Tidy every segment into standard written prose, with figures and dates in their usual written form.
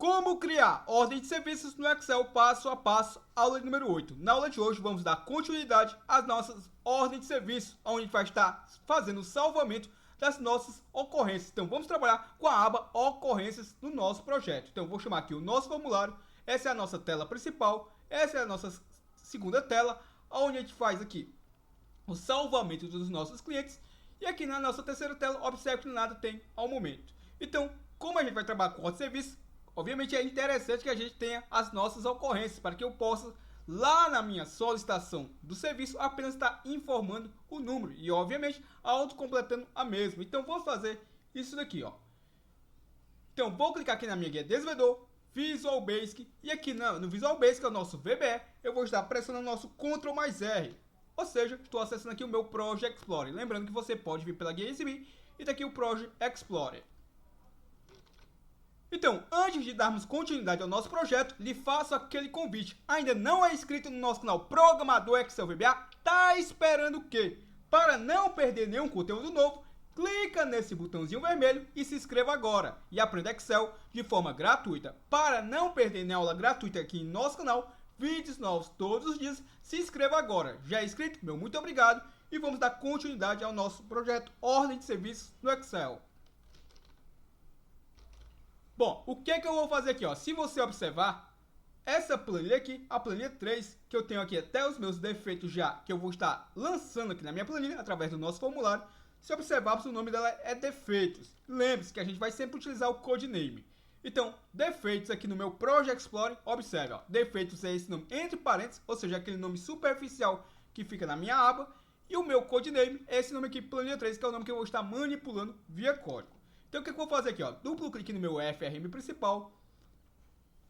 Como criar ordem de serviços no Excel passo a passo, aula número 8. Na aula de hoje vamos dar continuidade às nossas ordens de serviços, onde a gente vai estar fazendo o salvamento das nossas ocorrências. Então vamos trabalhar com a aba ocorrências no nosso projeto. Então vou chamar aqui o nosso formulário, essa é a nossa tela principal, essa é a nossa segunda tela, onde a gente faz aqui o salvamento dos nossos clientes. E aqui na nossa terceira tela, observe que nada tem ao momento. Então, como a gente vai trabalhar com ordem de serviço, obviamente é interessante que a gente tenha as nossas ocorrências, para que eu possa, lá na minha solicitação do serviço, apenas estar informando o número e, obviamente, autocompletando a mesma. Então, vamos fazer isso daqui, ó. Então, vou clicar aqui na minha guia desenvolvedor, Visual Basic, e aqui no Visual Basic, que é o nosso VBE, eu vou estar pressionando o nosso Ctrl mais R. Ou seja, estou acessando aqui o meu Project Explorer. Lembrando que você pode vir pela guia EasyBee e daqui o Project Explorer. Então, antes de darmos continuidade ao nosso projeto, lhe faço aquele convite. Ainda não é inscrito no nosso canal Programador Excel VBA? Tá esperando o quê? Para não perder nenhum conteúdo novo, clica nesse botãozinho vermelho e se inscreva agora. E aprenda Excel de forma gratuita. Para não perder nenhuma aula gratuita aqui em nosso canal, vídeos novos todos os dias, se inscreva agora. Já é inscrito? Meu muito obrigado. E vamos dar continuidade ao nosso projeto Ordem de Serviços no Excel. Bom, o que é que eu vou fazer aqui, ó? Se você observar, essa planilha aqui, a planilha 3, que eu tenho aqui até os meus defeitos já, que eu vou estar lançando aqui na minha planilha, através do nosso formulário. Se observarmos, o nome dela é defeitos. Lembre-se que a gente vai sempre utilizar o codename. Então, defeitos aqui no meu Project Explorer, observe, ó, defeitos é esse nome entre parênteses, ou seja, aquele nome superficial que fica na minha aba. E o meu codename é esse nome aqui, planilha 3, que é o nome que eu vou estar manipulando via código. Então, o que eu vou fazer aqui, ó? Duplo clique no meu FRM principal.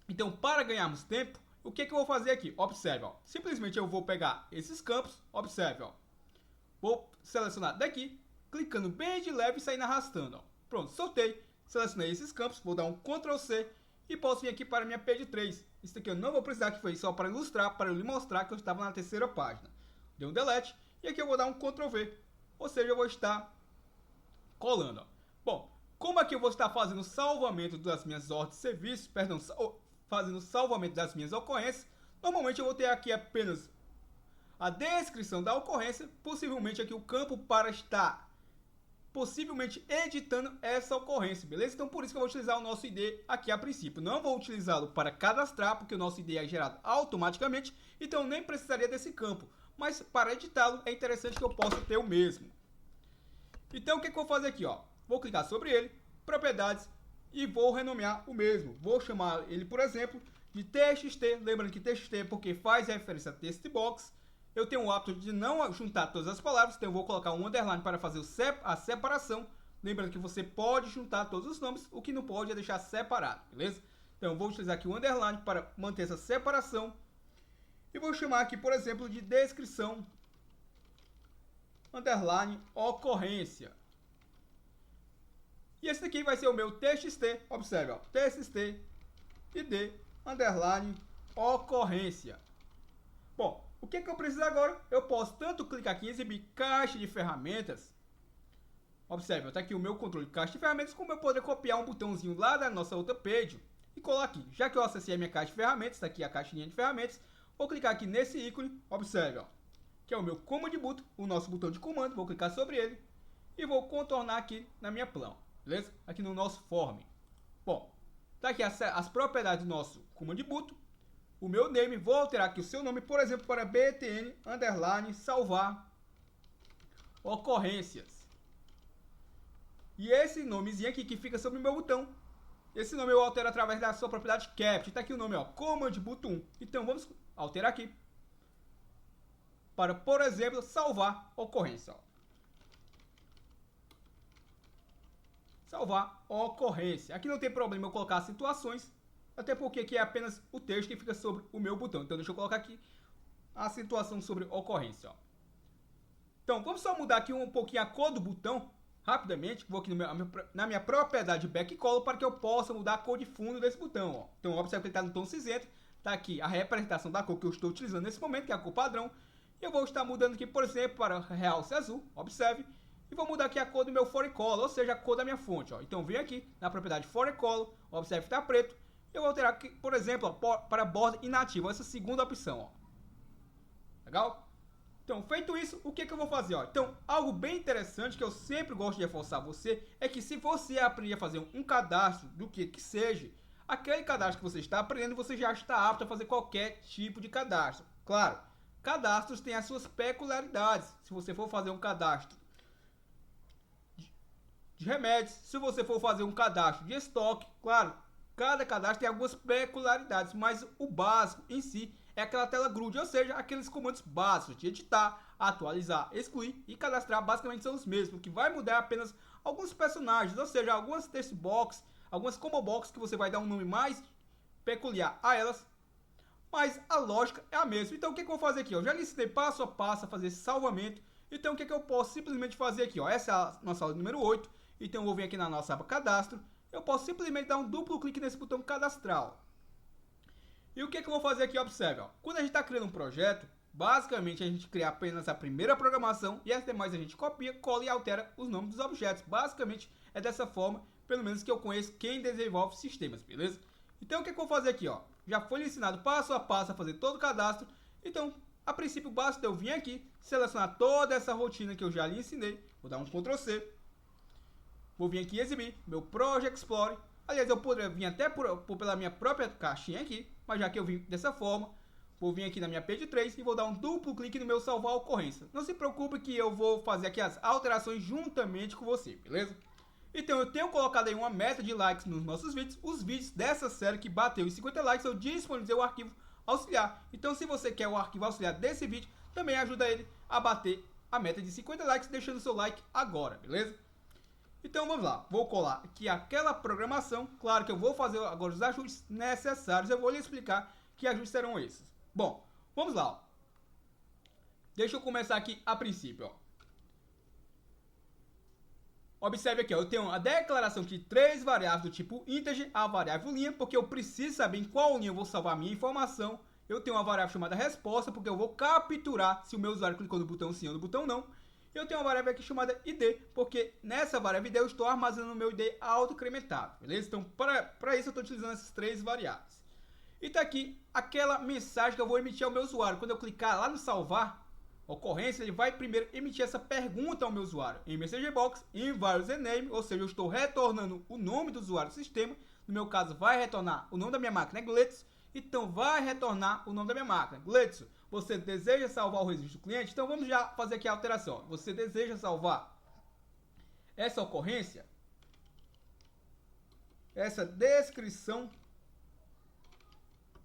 Então, para ganharmos tempo, o que eu vou fazer aqui? Observe, ó. Simplesmente eu vou pegar esses campos, observe, ó. Vou selecionar daqui, clicando bem de leve e saindo arrastando, ó. Pronto, soltei, selecionei esses campos, vou dar um Ctrl C e posso vir aqui para a minha page 3. Isso aqui eu não vou precisar, que foi só para ilustrar, para eu lhe mostrar que eu estava na terceira página. Dei um Delete e aqui eu vou dar um Ctrl V, ou seja, eu vou estar colando, ó. Bom, como aqui eu vou estar fazendo salvamento das minhas ordens de serviço, perdão, fazendo salvamento das minhas ocorrências, normalmente eu vou ter aqui apenas a descrição da ocorrência, possivelmente aqui o campo para estar possivelmente editando essa ocorrência, beleza? Então por isso que eu vou utilizar o nosso ID aqui a princípio. Não vou utilizá-lo para cadastrar, porque o nosso ID é gerado automaticamente, então nem precisaria desse campo. Mas para editá-lo é interessante que eu possa ter o mesmo. Então o que eu vou fazer aqui, ó? Vou clicar sobre ele, propriedades, e vou renomear o mesmo. Vou chamar ele, por exemplo, de TXT. Lembrando que TXT é porque faz referência a text box. Eu tenho o hábito de não juntar todas as palavras, então eu vou colocar um underline para fazer a separação. Lembrando que você pode juntar todos os nomes, o que não pode é deixar separado, beleza? Então eu vou utilizar aqui o underline para manter essa separação. E vou chamar aqui, por exemplo, de descrição, underline, ocorrência. E esse daqui vai ser o meu TXT, observe, ó, TXT ID, underline, ocorrência. Bom, o que eu preciso agora? Eu posso tanto clicar aqui em exibir caixa de ferramentas. Observe, está aqui o meu controle de caixa de ferramentas, como eu poder copiar um botãozinho lá da nossa outra page e colar aqui. Já que eu acessei a minha caixa de ferramentas, está aqui a caixinha de ferramentas, vou clicar aqui nesse ícone, observe, ó, que é o meu Command Button, o nosso botão de comando, vou clicar sobre ele e vou contornar aqui na minha plana. Beleza? Aqui no nosso form. Bom, tá aqui as propriedades do nosso Command Button. O meu name, vou alterar aqui o seu nome, por exemplo, para btn, underline, salvar, ocorrências. E esse nomezinho aqui que fica sobre o meu botão, esse nome eu altero através da sua propriedade capture. Tá aqui o nome, ó, Command Button 1. Então vamos alterar aqui para, por exemplo, salvar ocorrência, ó. Salvar ocorrência. Aqui não tem problema eu colocar as situações, até porque aqui é apenas o texto que fica sobre o meu botão. Então deixa eu colocar aqui a situação sobre ocorrência, ó. Então vamos só mudar aqui um pouquinho a cor do botão, rapidamente. Vou aqui na minha propriedade backcolor para que eu possa mudar a cor de fundo desse botão, ó. Então observe que ele está no tom cinzento. Está aqui a representação da cor que eu estou utilizando nesse momento, que é a cor padrão. E eu vou estar mudando aqui, por exemplo, para realce azul, observe. E vou mudar aqui a cor do meu forecolor, ou seja, a cor da minha fonte, ó. Então venho aqui na propriedade forecolor, observe que está preto. Eu vou alterar aqui, por exemplo, ó, para borda inativa, essa segunda opção, ó. Legal? Então, feito isso, o que eu vou fazer? Ó? Então, algo bem interessante que eu sempre gosto de reforçar você é que se você aprender a fazer um cadastro do que seja, aquele cadastro que você está aprendendo, você já está apto a fazer qualquer tipo de cadastro. Claro, cadastros têm as suas peculiaridades. Se você for fazer um cadastro de remédios, se você for fazer um cadastro de estoque, claro, cada cadastro tem algumas peculiaridades, mas o básico em si é aquela tela GRUD, ou seja, aqueles comandos básicos de editar, atualizar, excluir e cadastrar, basicamente são os mesmos. O que vai mudar é apenas alguns personagens, ou seja, algumas text box, algumas combo box que você vai dar um nome mais peculiar a elas, mas a lógica é a mesma. Então o que eu vou fazer aqui? Eu já lhe ensinei passo a passo a fazer esse salvamento, então o que eu posso simplesmente fazer aqui? Ó? Essa é a nossa aula número 8, então eu vou vir aqui na nossa aba cadastro, eu posso simplesmente dar um duplo clique nesse botão cadastral. E o que eu vou fazer aqui? Observe, ó. Quando a gente está criando um projeto, basicamente a gente cria apenas a primeira programação e as demais a gente copia, cola e altera os nomes dos objetos. Basicamente é dessa forma, pelo menos que eu conheço quem desenvolve sistemas, beleza? Então o que eu vou fazer aqui? Ó? Já foi lhe ensinado passo a passo a fazer todo o cadastro, então a princípio basta eu vir aqui, selecionar toda essa rotina que eu já lhe ensinei, vou dar um Ctrl C, vou vir aqui exibir meu Project Explorer. Aliás, eu poderia vir até pela minha própria caixinha aqui, mas já que eu vim dessa forma, vou vir aqui na minha page 3 e vou dar um duplo clique no meu salvar ocorrência. Não se preocupe que eu vou fazer aqui as alterações juntamente com você, beleza? Então eu tenho colocado aí uma meta de likes nos nossos vídeos. Os vídeos dessa série que bateu em 50 likes, eu disponibilizei o arquivo auxiliar. Então se você quer o arquivo auxiliar desse vídeo, também ajuda ele a bater a meta de 50 likes, deixando o seu like agora, beleza? Então vamos lá, vou colar aqui aquela programação, claro que eu vou fazer agora os ajustes necessários, eu vou lhe explicar que ajustes serão esses. Bom, vamos lá, ó. Deixa eu começar aqui a princípio, ó. Observe aqui, ó, eu tenho a declaração de 3 variáveis do tipo integer, a variável linha, porque eu preciso saber em qual linha eu vou salvar a minha informação. Eu tenho uma variável chamada resposta, porque eu vou capturar se o meu usuário clicou no botão sim ou no botão não. Eu tenho uma variável aqui chamada id, porque nessa variável id eu estou armazenando o meu id autoincrementável, beleza? Então, para isso eu estou utilizando essas 3 variáveis. E está aqui aquela mensagem que eu vou emitir ao meu usuário. Quando eu clicar lá no salvar ocorrência, ele vai primeiro emitir essa pergunta ao meu usuário em message box, em variables name, ou seja, eu estou retornando o nome do usuário do sistema. No meu caso, vai retornar o nome da minha máquina, Gletson. Então, vai retornar o nome da minha máquina, Gletson. Você deseja salvar o registro do cliente? Então vamos já fazer aqui a alteração. Você deseja salvar essa ocorrência, essa descrição.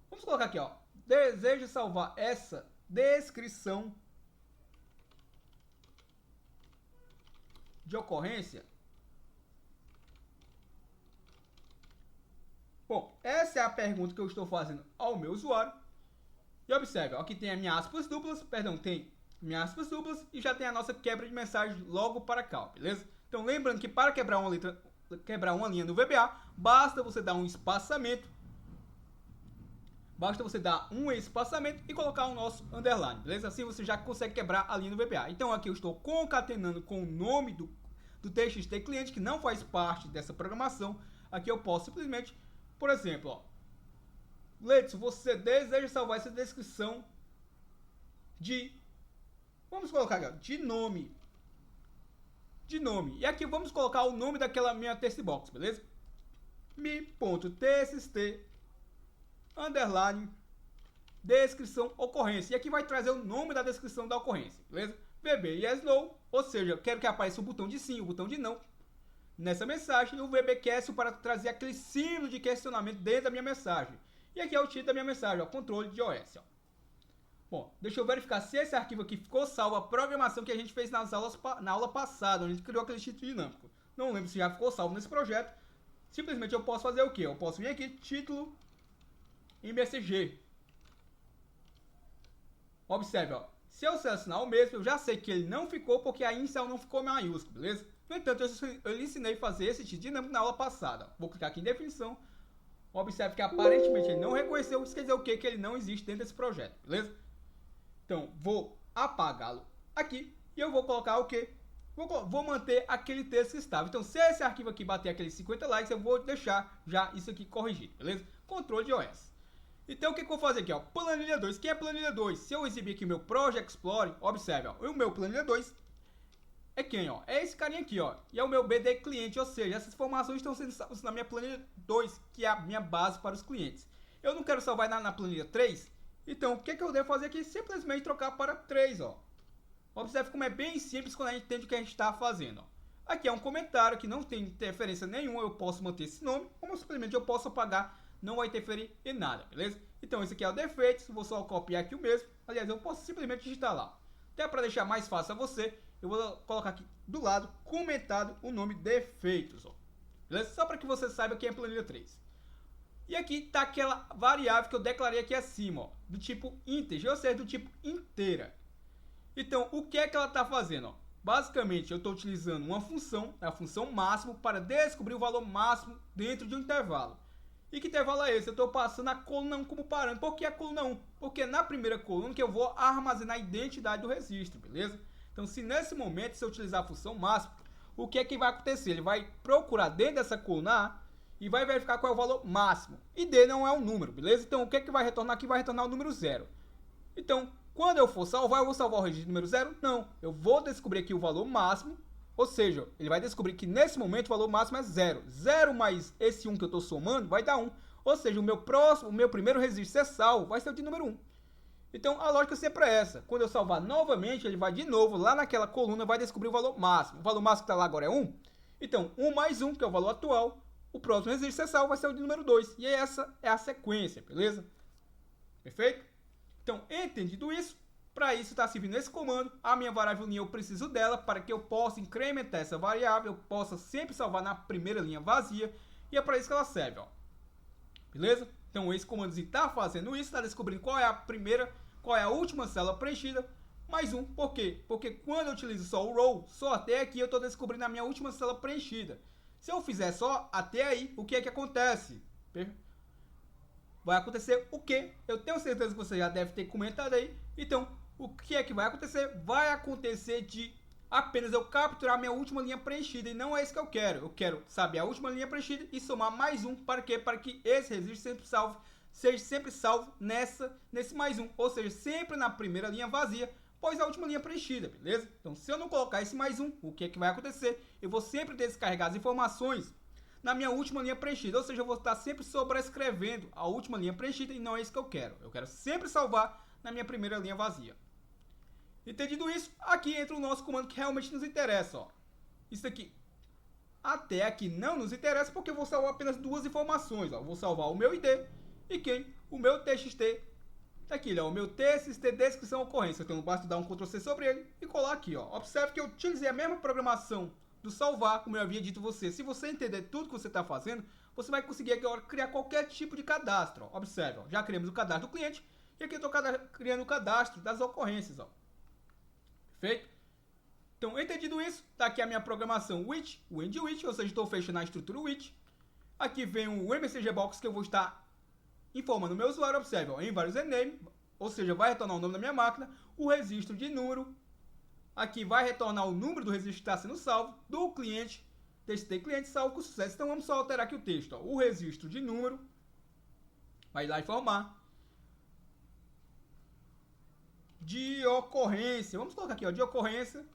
Vamos colocar aqui, ó. Deseja salvar essa descrição de ocorrência. Bom, essa é a pergunta que eu estou fazendo ao meu usuário. E observe, ó, aqui tem a minha aspas duplas, tem minha aspas duplas e já tem a nossa quebra de mensagem logo para cá, beleza? Então lembrando que para quebrar uma linha no VBA, basta você dar um espaçamento, e colocar o nosso underline, beleza? Assim você já consegue quebrar a linha no VBA. Então aqui eu estou concatenando com o nome do TXT cliente que não faz parte dessa programação. Aqui eu posso simplesmente, por exemplo, ó, Gletson, você deseja salvar essa descrição de, vamos colocar aqui, ó, de nome. E aqui vamos colocar o nome daquela minha text box, beleza? mi.txt underline descrição ocorrência. E aqui vai trazer o nome da descrição da ocorrência, beleza? VB yes no, ou seja, eu quero que apareça o botão de sim, o botão de não nessa mensagem, e o VBQS para trazer aquele símbolo de questionamento dentro da minha mensagem. E aqui é o título da minha mensagem, ó, controle de OS. Ó. Bom, deixa eu verificar se esse arquivo aqui ficou salvo a programação que a gente fez na aula passada, onde a gente criou aquele título dinâmico. Não lembro se já ficou salvo nesse projeto. Simplesmente eu posso fazer o quê? Eu posso vir aqui, título em BCG. Observe, ó, se eu selecionar o mesmo, eu já sei que ele não ficou porque a inicial não ficou maiúsculo, beleza? No entanto, eu lhe ensinei a fazer esse título dinâmico na aula passada. Ó. Vou clicar aqui em definição. Observe que aparentemente ele não reconheceu, isso quer dizer o quê? Que ele não existe dentro desse projeto, beleza? Então, vou apagá-lo aqui e eu vou colocar o quê? vou manter aquele texto que estava. Então, se esse arquivo aqui bater aqueles 50 likes, eu vou deixar já isso aqui corrigido, beleza? Controle de OS. Então, o que eu vou fazer aqui, ó? Planilha 2. Quem é planilha 2? Se eu exibir aqui o meu Project Explorer, observe, ó. O meu planilha 2 é quem, ó? É esse carinha aqui, ó. E é o meu BD cliente, ou seja, essas informações estão sendo salvas na minha planilha 2, que é a minha base para os clientes. Eu não quero salvar na planilha 3, então o que eu devo fazer aqui? Simplesmente trocar para 3, ó. Observe como é bem simples quando a gente entende o que a gente está fazendo, ó. Aqui é um comentário que não tem interferência nenhuma, eu posso manter esse nome, como simplesmente eu posso apagar, não vai interferir em nada, beleza? Então esse aqui é o defeito, vou só copiar aqui o mesmo, aliás, eu posso simplesmente digitar lá. Até para deixar mais fácil a você, eu vou colocar aqui do lado, comentado, o nome defeitos, ó. Beleza? Só para que você saiba quem é planilha 3. E aqui está aquela variável que eu declarei aqui acima, ó, do tipo integer, ou seja, do tipo inteira. Então, o que é que ela está fazendo? Ó? Basicamente, eu estou utilizando uma função, a função máximo, para descobrir o valor máximo dentro de um intervalo. E que intervalo é esse? Eu estou passando a coluna 1 como parâmetro. Por que a coluna 1? Porque é na primeira coluna que eu vou armazenar a identidade do registro, beleza? Então, se nesse momento, se eu utilizar a função máximo, o que é que vai acontecer? Ele vai procurar dentro dessa coluna A e vai verificar qual é o valor máximo. E D não é um número, beleza? Então, o que é que vai retornar aqui? Vai retornar o número 0. Então, quando eu for salvar, eu vou salvar o registro número 0? Não. Eu vou descobrir aqui o valor máximo, ou seja, ele vai descobrir que nesse momento o valor máximo é 0. 0 mais esse 1 que eu estou somando vai dar 1. Ou seja, o meu primeiro registro ser salvo vai ser o de número 1. Então, a lógica sempre é essa. Quando eu salvar novamente, ele vai de novo lá naquela coluna e vai descobrir o valor máximo. O valor máximo que está lá agora é 1. Então, 1 mais 1, que é o valor atual, o próximo registro ser salvo vai ser o de número 2. E essa é a sequência, beleza? Perfeito? Então, entendido isso, para isso está servindo esse comando. A minha variável linha eu preciso dela para que eu possa incrementar essa variável, eu possa sempre salvar na primeira linha vazia. E é para isso que ela serve, ó. Beleza? Então esse comando está fazendo isso, está descobrindo qual é a primeira, qual é a última célula preenchida. Mais um, por quê? Porque quando eu utilizo só o row, só até aqui eu estou descobrindo a minha última célula preenchida. Se eu fizer só até aí, o que é que acontece? Vai acontecer o quê? Eu tenho certeza que você já deve ter comentado aí. Então, o que é que vai acontecer? Vai acontecer de apenas eu capturar a minha última linha preenchida. E não é isso que eu quero. Eu quero saber a última linha preenchida e somar mais um. Para quê? Para que esse registro seja sempre salvo nesse mais um. Ou seja, sempre na primeira linha vazia, após a última linha preenchida, beleza? Então, se eu não colocar esse mais um, o que é que vai acontecer? Eu vou sempre descarregar as informações na minha última linha preenchida, ou seja, eu vou estar sempre sobrescrevendo a última linha preenchida e não é isso que eu quero. Eu quero sempre salvar na minha primeira linha vazia. Entendido isso, aqui entra o nosso comando que realmente nos interessa, ó. Isso aqui até aqui não nos interessa porque eu vou salvar apenas duas informações, ó. Vou salvar o meu ID e quem? O meu TXT. Tá aqui, ó, o meu TXT descrição ocorrência. Então basta dar um Ctrl C sobre ele e colar aqui, ó. Observe que eu utilizei a mesma programação do salvar, como eu havia dito você. Se você entender tudo que você está fazendo, você vai conseguir agora criar qualquer tipo de cadastro. Ó. Observe, ó, já criamos o cadastro do cliente e aqui eu estou criando o cadastro das ocorrências. Ó. Perfeito? Então, entendido isso, está aqui a minha programação with, o end with, ou seja, estou fechando a estrutura with. Aqui vem o MCG Box que eu vou estar informando o meu usuário. Observe, ó, em vários name, ou seja, vai retornar o nome da minha máquina, o registro de número. Aqui vai retornar o número do registro que está sendo salvo, do cliente, TXT cliente salvo com sucesso. Então vamos só alterar aqui o texto. Ó. O registro de número, vai lá informar. De ocorrência, vamos colocar aqui, ó, de ocorrência.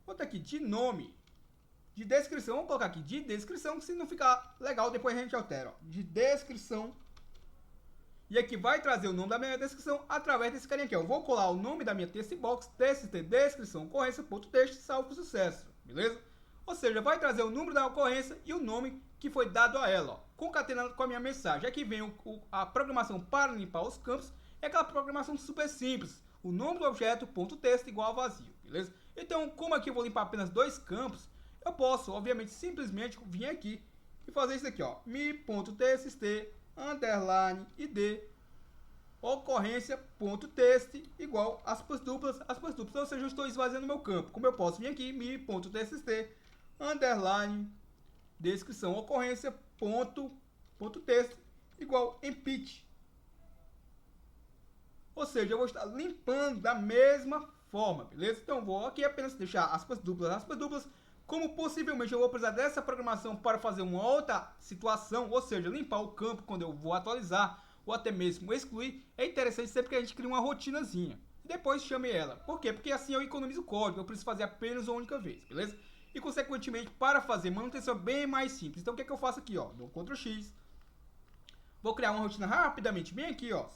Bota aqui, de nome. De descrição, vamos colocar aqui, de descrição, que se não ficar legal, depois a gente altera. Ó. De descrição. E aqui vai trazer o nome da minha descrição através desse carinha aqui. Eu vou colar o nome da minha TXT box, TXT descrição ocorrência.text, salvo com sucesso, beleza? Ou seja, vai trazer o número da ocorrência e o nome que foi dado a ela, ó, concatenando com a minha mensagem. Aqui vem a programação para limpar os campos, é aquela programação super simples. O nome do objeto, ponto texto, igual a vazio, beleza? Então, como aqui eu vou limpar apenas dois campos, eu posso, obviamente, simplesmente vir aqui e fazer isso aqui, ó, mi.txt underline id ocorrência.txt igual aspas duplas, ou seja, eu estou esvaziando meu campo. Como eu posso vir aqui, mi.txt underline descrição ocorrência.txt igual empty. Ou seja, eu vou estar limpando da mesma forma, beleza? Então vou aqui apenas deixar aspas duplas, como possivelmente eu vou precisar dessa programação para fazer uma outra situação, ou seja, limpar o campo quando eu vou atualizar, ou até mesmo excluir, é interessante sempre que a gente cria uma rotinazinha. E depois chame ela. Por quê? Porque assim eu economizo código, eu preciso fazer apenas uma única vez, beleza? E consequentemente, para fazer manutenção é bem mais simples. Então o que é que eu faço aqui, ó? Dou Ctrl X. Vou criar uma rotina rapidamente, bem aqui, ó.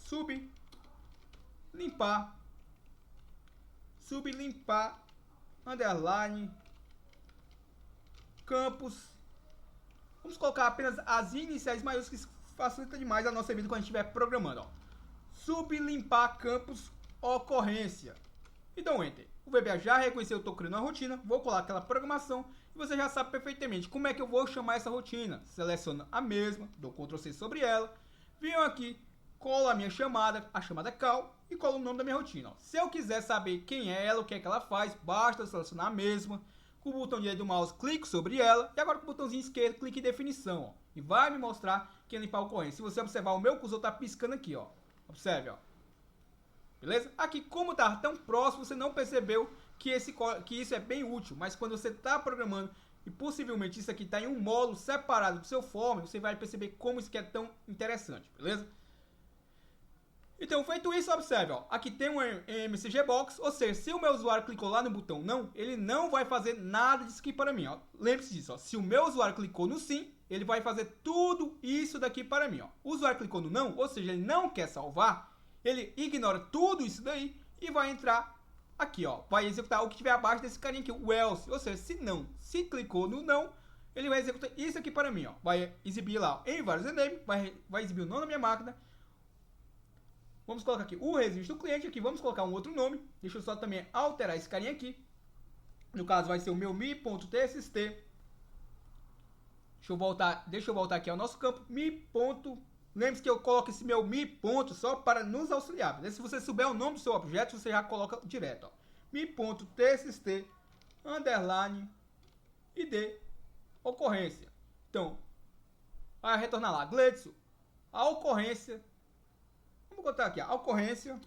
Limpar, underline, campos. Vamos colocar apenas as iniciais maiúsculas, que facilita demais a nossa vida quando a gente estiver programando, ó. Sublimpar campos ocorrência. E dou Enter. O VBA já reconheceu que eu estou criando uma rotina. Vou colar aquela programação e você já sabe perfeitamente como é que eu vou chamar essa rotina. Seleciono a mesma, dou Ctrl C sobre ela, venho aqui, colo a minha chamada, a chamada call, e colo o nome da minha rotina. Ó. Se eu quiser saber quem é ela, o que é que ela faz, basta selecionar a mesma. Com o botão direito do mouse, clico sobre ela. E agora com o botãozinho esquerdo, clique em definição. Ó, e vai me mostrar que é limpar a ocorrência. Se você observar, o meu cursor está piscando aqui. Ó. Observe. Ó. Beleza? Aqui, como está tão próximo, você não percebeu que isso é bem útil. Mas quando você está programando e possivelmente isso aqui está em um módulo separado do seu form, você vai perceber como isso aqui é tão interessante. Beleza? Então, feito isso, observe, ó, aqui tem um MCG Box, ou seja, se o meu usuário clicou lá no botão não, ele não vai fazer nada disso aqui para mim, ó. Lembre-se disso, ó, se o meu usuário clicou no sim, ele vai fazer tudo isso daqui para mim, ó. O usuário clicou no não, ou seja, ele não quer salvar, ele ignora tudo isso daí e vai entrar aqui, ó, vai executar o que tiver abaixo desse carinha aqui, o else, ou seja, se clicou no não, ele vai executar isso aqui para mim, ó. Vai exibir lá ó, em vários ename, vai exibir o nome da minha máquina. Vamos colocar aqui o registro do cliente, aqui vamos colocar um outro nome. Deixa eu só também alterar esse carinha aqui. No caso vai ser o meu mi.txt. Deixa eu voltar aqui ao nosso campo. Lembre-se que eu coloco esse meu mi ponto só para nos auxiliar. Beleza? Se você souber o nome do seu objeto, você já coloca direto. Ó. Mi.txt underline id ocorrência. Então, vai retornar lá. Gledson, a ocorrência. Vamos botar aqui, a ocorrência.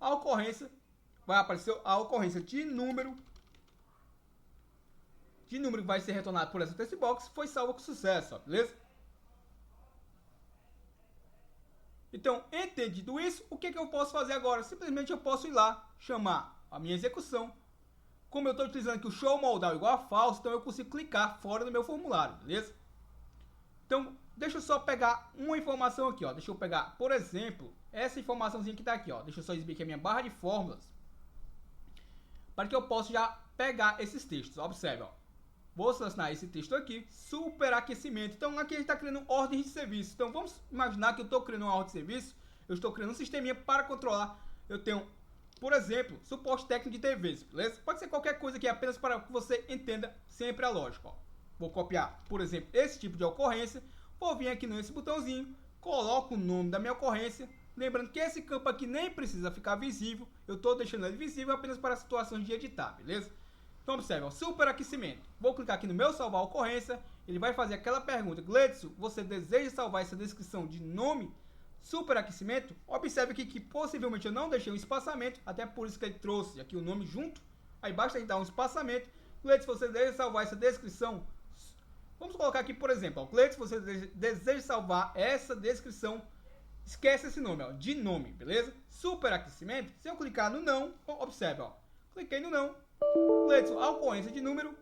A ocorrência vai aparecer a ocorrência de número. Que vai ser retornado por essa text box. Foi salva com sucesso, ó, beleza? Então, entendido isso, o que eu posso fazer agora? Simplesmente eu posso ir lá, chamar a minha execução. Como eu estou utilizando aqui o show modal igual a falso, então eu consigo clicar fora do meu formulário, beleza? Então, deixa eu só pegar uma informação aqui, ó. Deixa eu pegar, por exemplo, essa informaçãozinha que está aqui, ó. Deixa eu só exibir aqui a minha barra de fórmulas. Para que eu possa já pegar esses textos. Observe, ó. Vou selecionar esse texto aqui, superaquecimento. Então, aqui a gente está criando ordem de serviço. Então, vamos imaginar que eu estou criando uma ordem de serviço. Eu estou criando um sisteminha para controlar. Eu tenho, por exemplo, suporte técnico de TVs, beleza? Pode ser qualquer coisa aqui, apenas para que você entenda sempre a lógica, ó. Vou copiar, por exemplo, esse tipo de ocorrência. Vou vir aqui nesse botãozinho, coloco o nome da minha ocorrência. Lembrando que esse campo aqui nem precisa ficar visível. Eu estou deixando ele visível apenas para situações de editar, beleza? Então observe, ó, superaquecimento. Vou clicar aqui no meu salvar ocorrência. Ele vai fazer aquela pergunta. Gledson, você deseja salvar essa descrição de nome superaquecimento? Observe aqui que possivelmente eu não deixei um espaçamento. Até por isso que ele trouxe aqui o nome junto. Aí basta a gente dar um espaçamento. Gledson, você deseja salvar essa descrição. Vamos colocar aqui, por exemplo, ó, Gledson, você deseja salvar essa descrição, esquece esse nome, ó, de nome, beleza? Superaquecimento, se eu clicar no não, observe, ó, cliquei no não, Gledson, a ocorrência de número,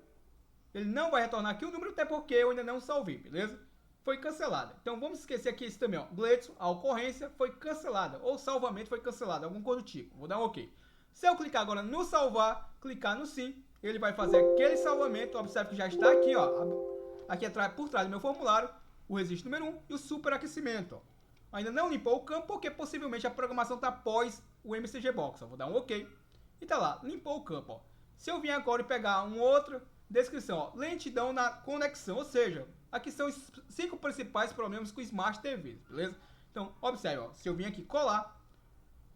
ele não vai retornar aqui o número, até porque eu ainda não salvei, beleza? Foi cancelada. Então vamos esquecer aqui esse também, ó, Gledson, a ocorrência foi cancelada, ou salvamento foi cancelado, algum coisa do tipo, vou dar um ok. Se eu clicar agora no salvar, clicar no sim, ele vai fazer aquele salvamento, observe que já está aqui, ó, aqui atrás, por trás do meu formulário, o registro número 1 e o superaquecimento. Ó. Ainda não limpou o campo porque possivelmente a programação está após o MCG Box. Ó. Vou dar um OK. E tá lá, limpou o campo. Ó. Se eu vier agora e pegar uma outra descrição, ó, lentidão na conexão, ou seja, aqui são os 5 principais problemas com Smart TVs, beleza? Então, observe, ó, se eu vim aqui colar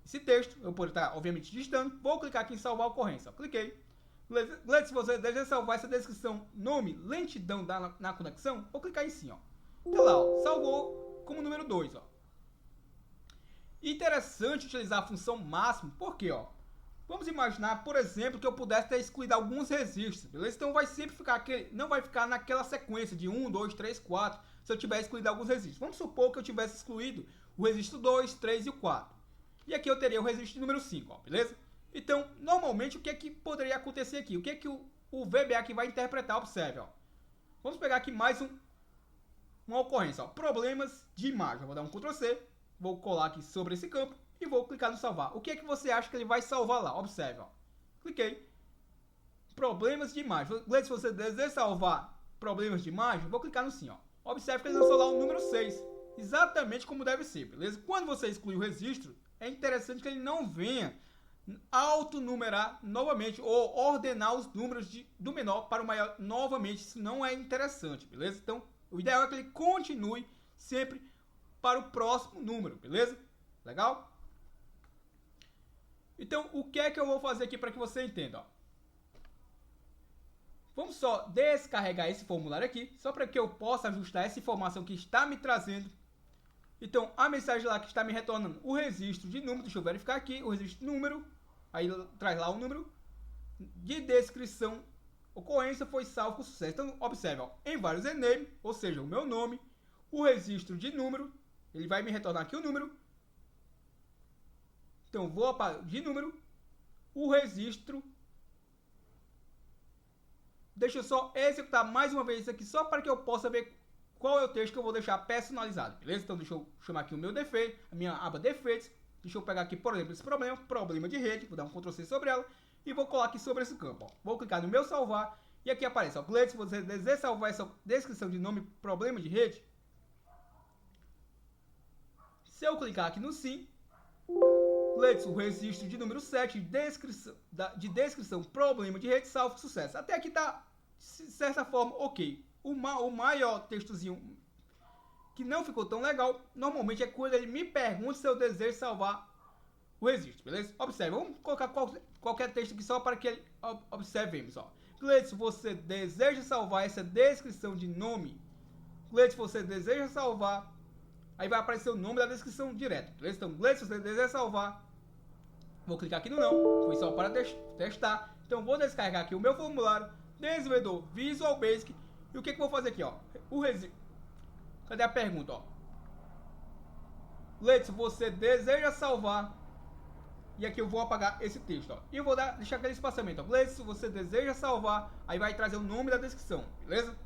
esse texto, eu posso estar, obviamente, digitando, vou clicar aqui em salvar a ocorrência. Ó. Cliquei. Gledson, se você deseja salvar essa descrição, nome, lentidão na conexão, vou clicar em sim, ó. Tá lá, ó, salvou como número 2, ó. Interessante utilizar a função máximo, porque, ó, vamos imaginar, por exemplo, que eu pudesse ter excluído alguns registros, beleza? Então vai sempre ficar não vai ficar naquela sequência de 1, 2, 3, 4, se eu tiver excluído alguns registros. Vamos supor que eu tivesse excluído o registro 2, 3 e o 4. E aqui eu teria o registro número 5, ó, beleza? Então, normalmente, o que é que poderia acontecer aqui? O que é que o VBA aqui vai interpretar? Observe, ó. Vamos pegar aqui mais uma ocorrência, ó. Problemas de imagem. Eu vou dar um Ctrl C, vou colar aqui sobre esse campo e vou clicar no salvar. O que é que você acha que ele vai salvar lá? Observe, ó. Cliquei. Problemas de imagem. Se você deseja salvar problemas de imagem, vou clicar no sim, ó. Observe que ele lançou lá o número 6. Exatamente como deve ser, beleza? Quando você exclui o registro, é interessante que ele não venha autonumerar novamente ou ordenar os números do menor para o maior novamente. Isso não é interessante, beleza? Então, o ideal é que ele continue sempre para o próximo número, beleza? Legal? Então, o que é que eu vou fazer aqui para que você entenda? Ó? Vamos só descarregar esse formulário aqui, só para que eu possa ajustar essa informação que está me trazendo. Então, a mensagem lá que está me retornando o registro de número, deixa eu verificar aqui, o registro de número, aí traz lá o número de descrição, ocorrência foi salvo com sucesso. Então, observe, ó, em vários ename, ou seja, o meu nome, o registro de número, ele vai me retornar aqui o número. Então, vou apagar de número, o registro. Deixa eu só executar mais uma vez isso aqui, só para que eu possa ver qual é o texto que eu vou deixar personalizado, beleza? Então, deixa eu chamar aqui o meu defeito, a minha aba defeitos. Deixa eu pegar aqui, por exemplo, esse problema de rede. Vou dar um Ctrl C sobre ela e vou colar aqui sobre esse campo. Ó. Vou clicar no meu salvar e aqui aparece, ó, Gleides, se você deseja salvar essa descrição de nome problema de rede, se eu clicar aqui no sim, Gleides, o registro de número 7 de descrição problema de rede salvo com sucesso. Até aqui tá, de certa forma, ok. O maior textozinho que não ficou tão legal, normalmente é quando ele me pergunta se eu desejo salvar o registro, beleza? Observe, vamos colocar qualquer texto aqui só para que observemos, ó. Gleides, você deseja salvar essa descrição de nome? Gleides, você deseja salvar? Aí vai aparecer o nome da descrição direto, beleza? Então, Gleides, você deseja salvar? Vou clicar aqui no não, foi só para testar. Então, vou descarregar aqui o meu formulário, desenvolvedor Visual Basic. E o que eu vou fazer aqui, ó? Cadê a pergunta, ó? Gleides, você deseja salvar? E aqui eu vou apagar esse texto, ó. E eu vou deixar aquele espaçamento, ó. Gleides, se você deseja salvar, aí vai trazer o nome da descrição, beleza?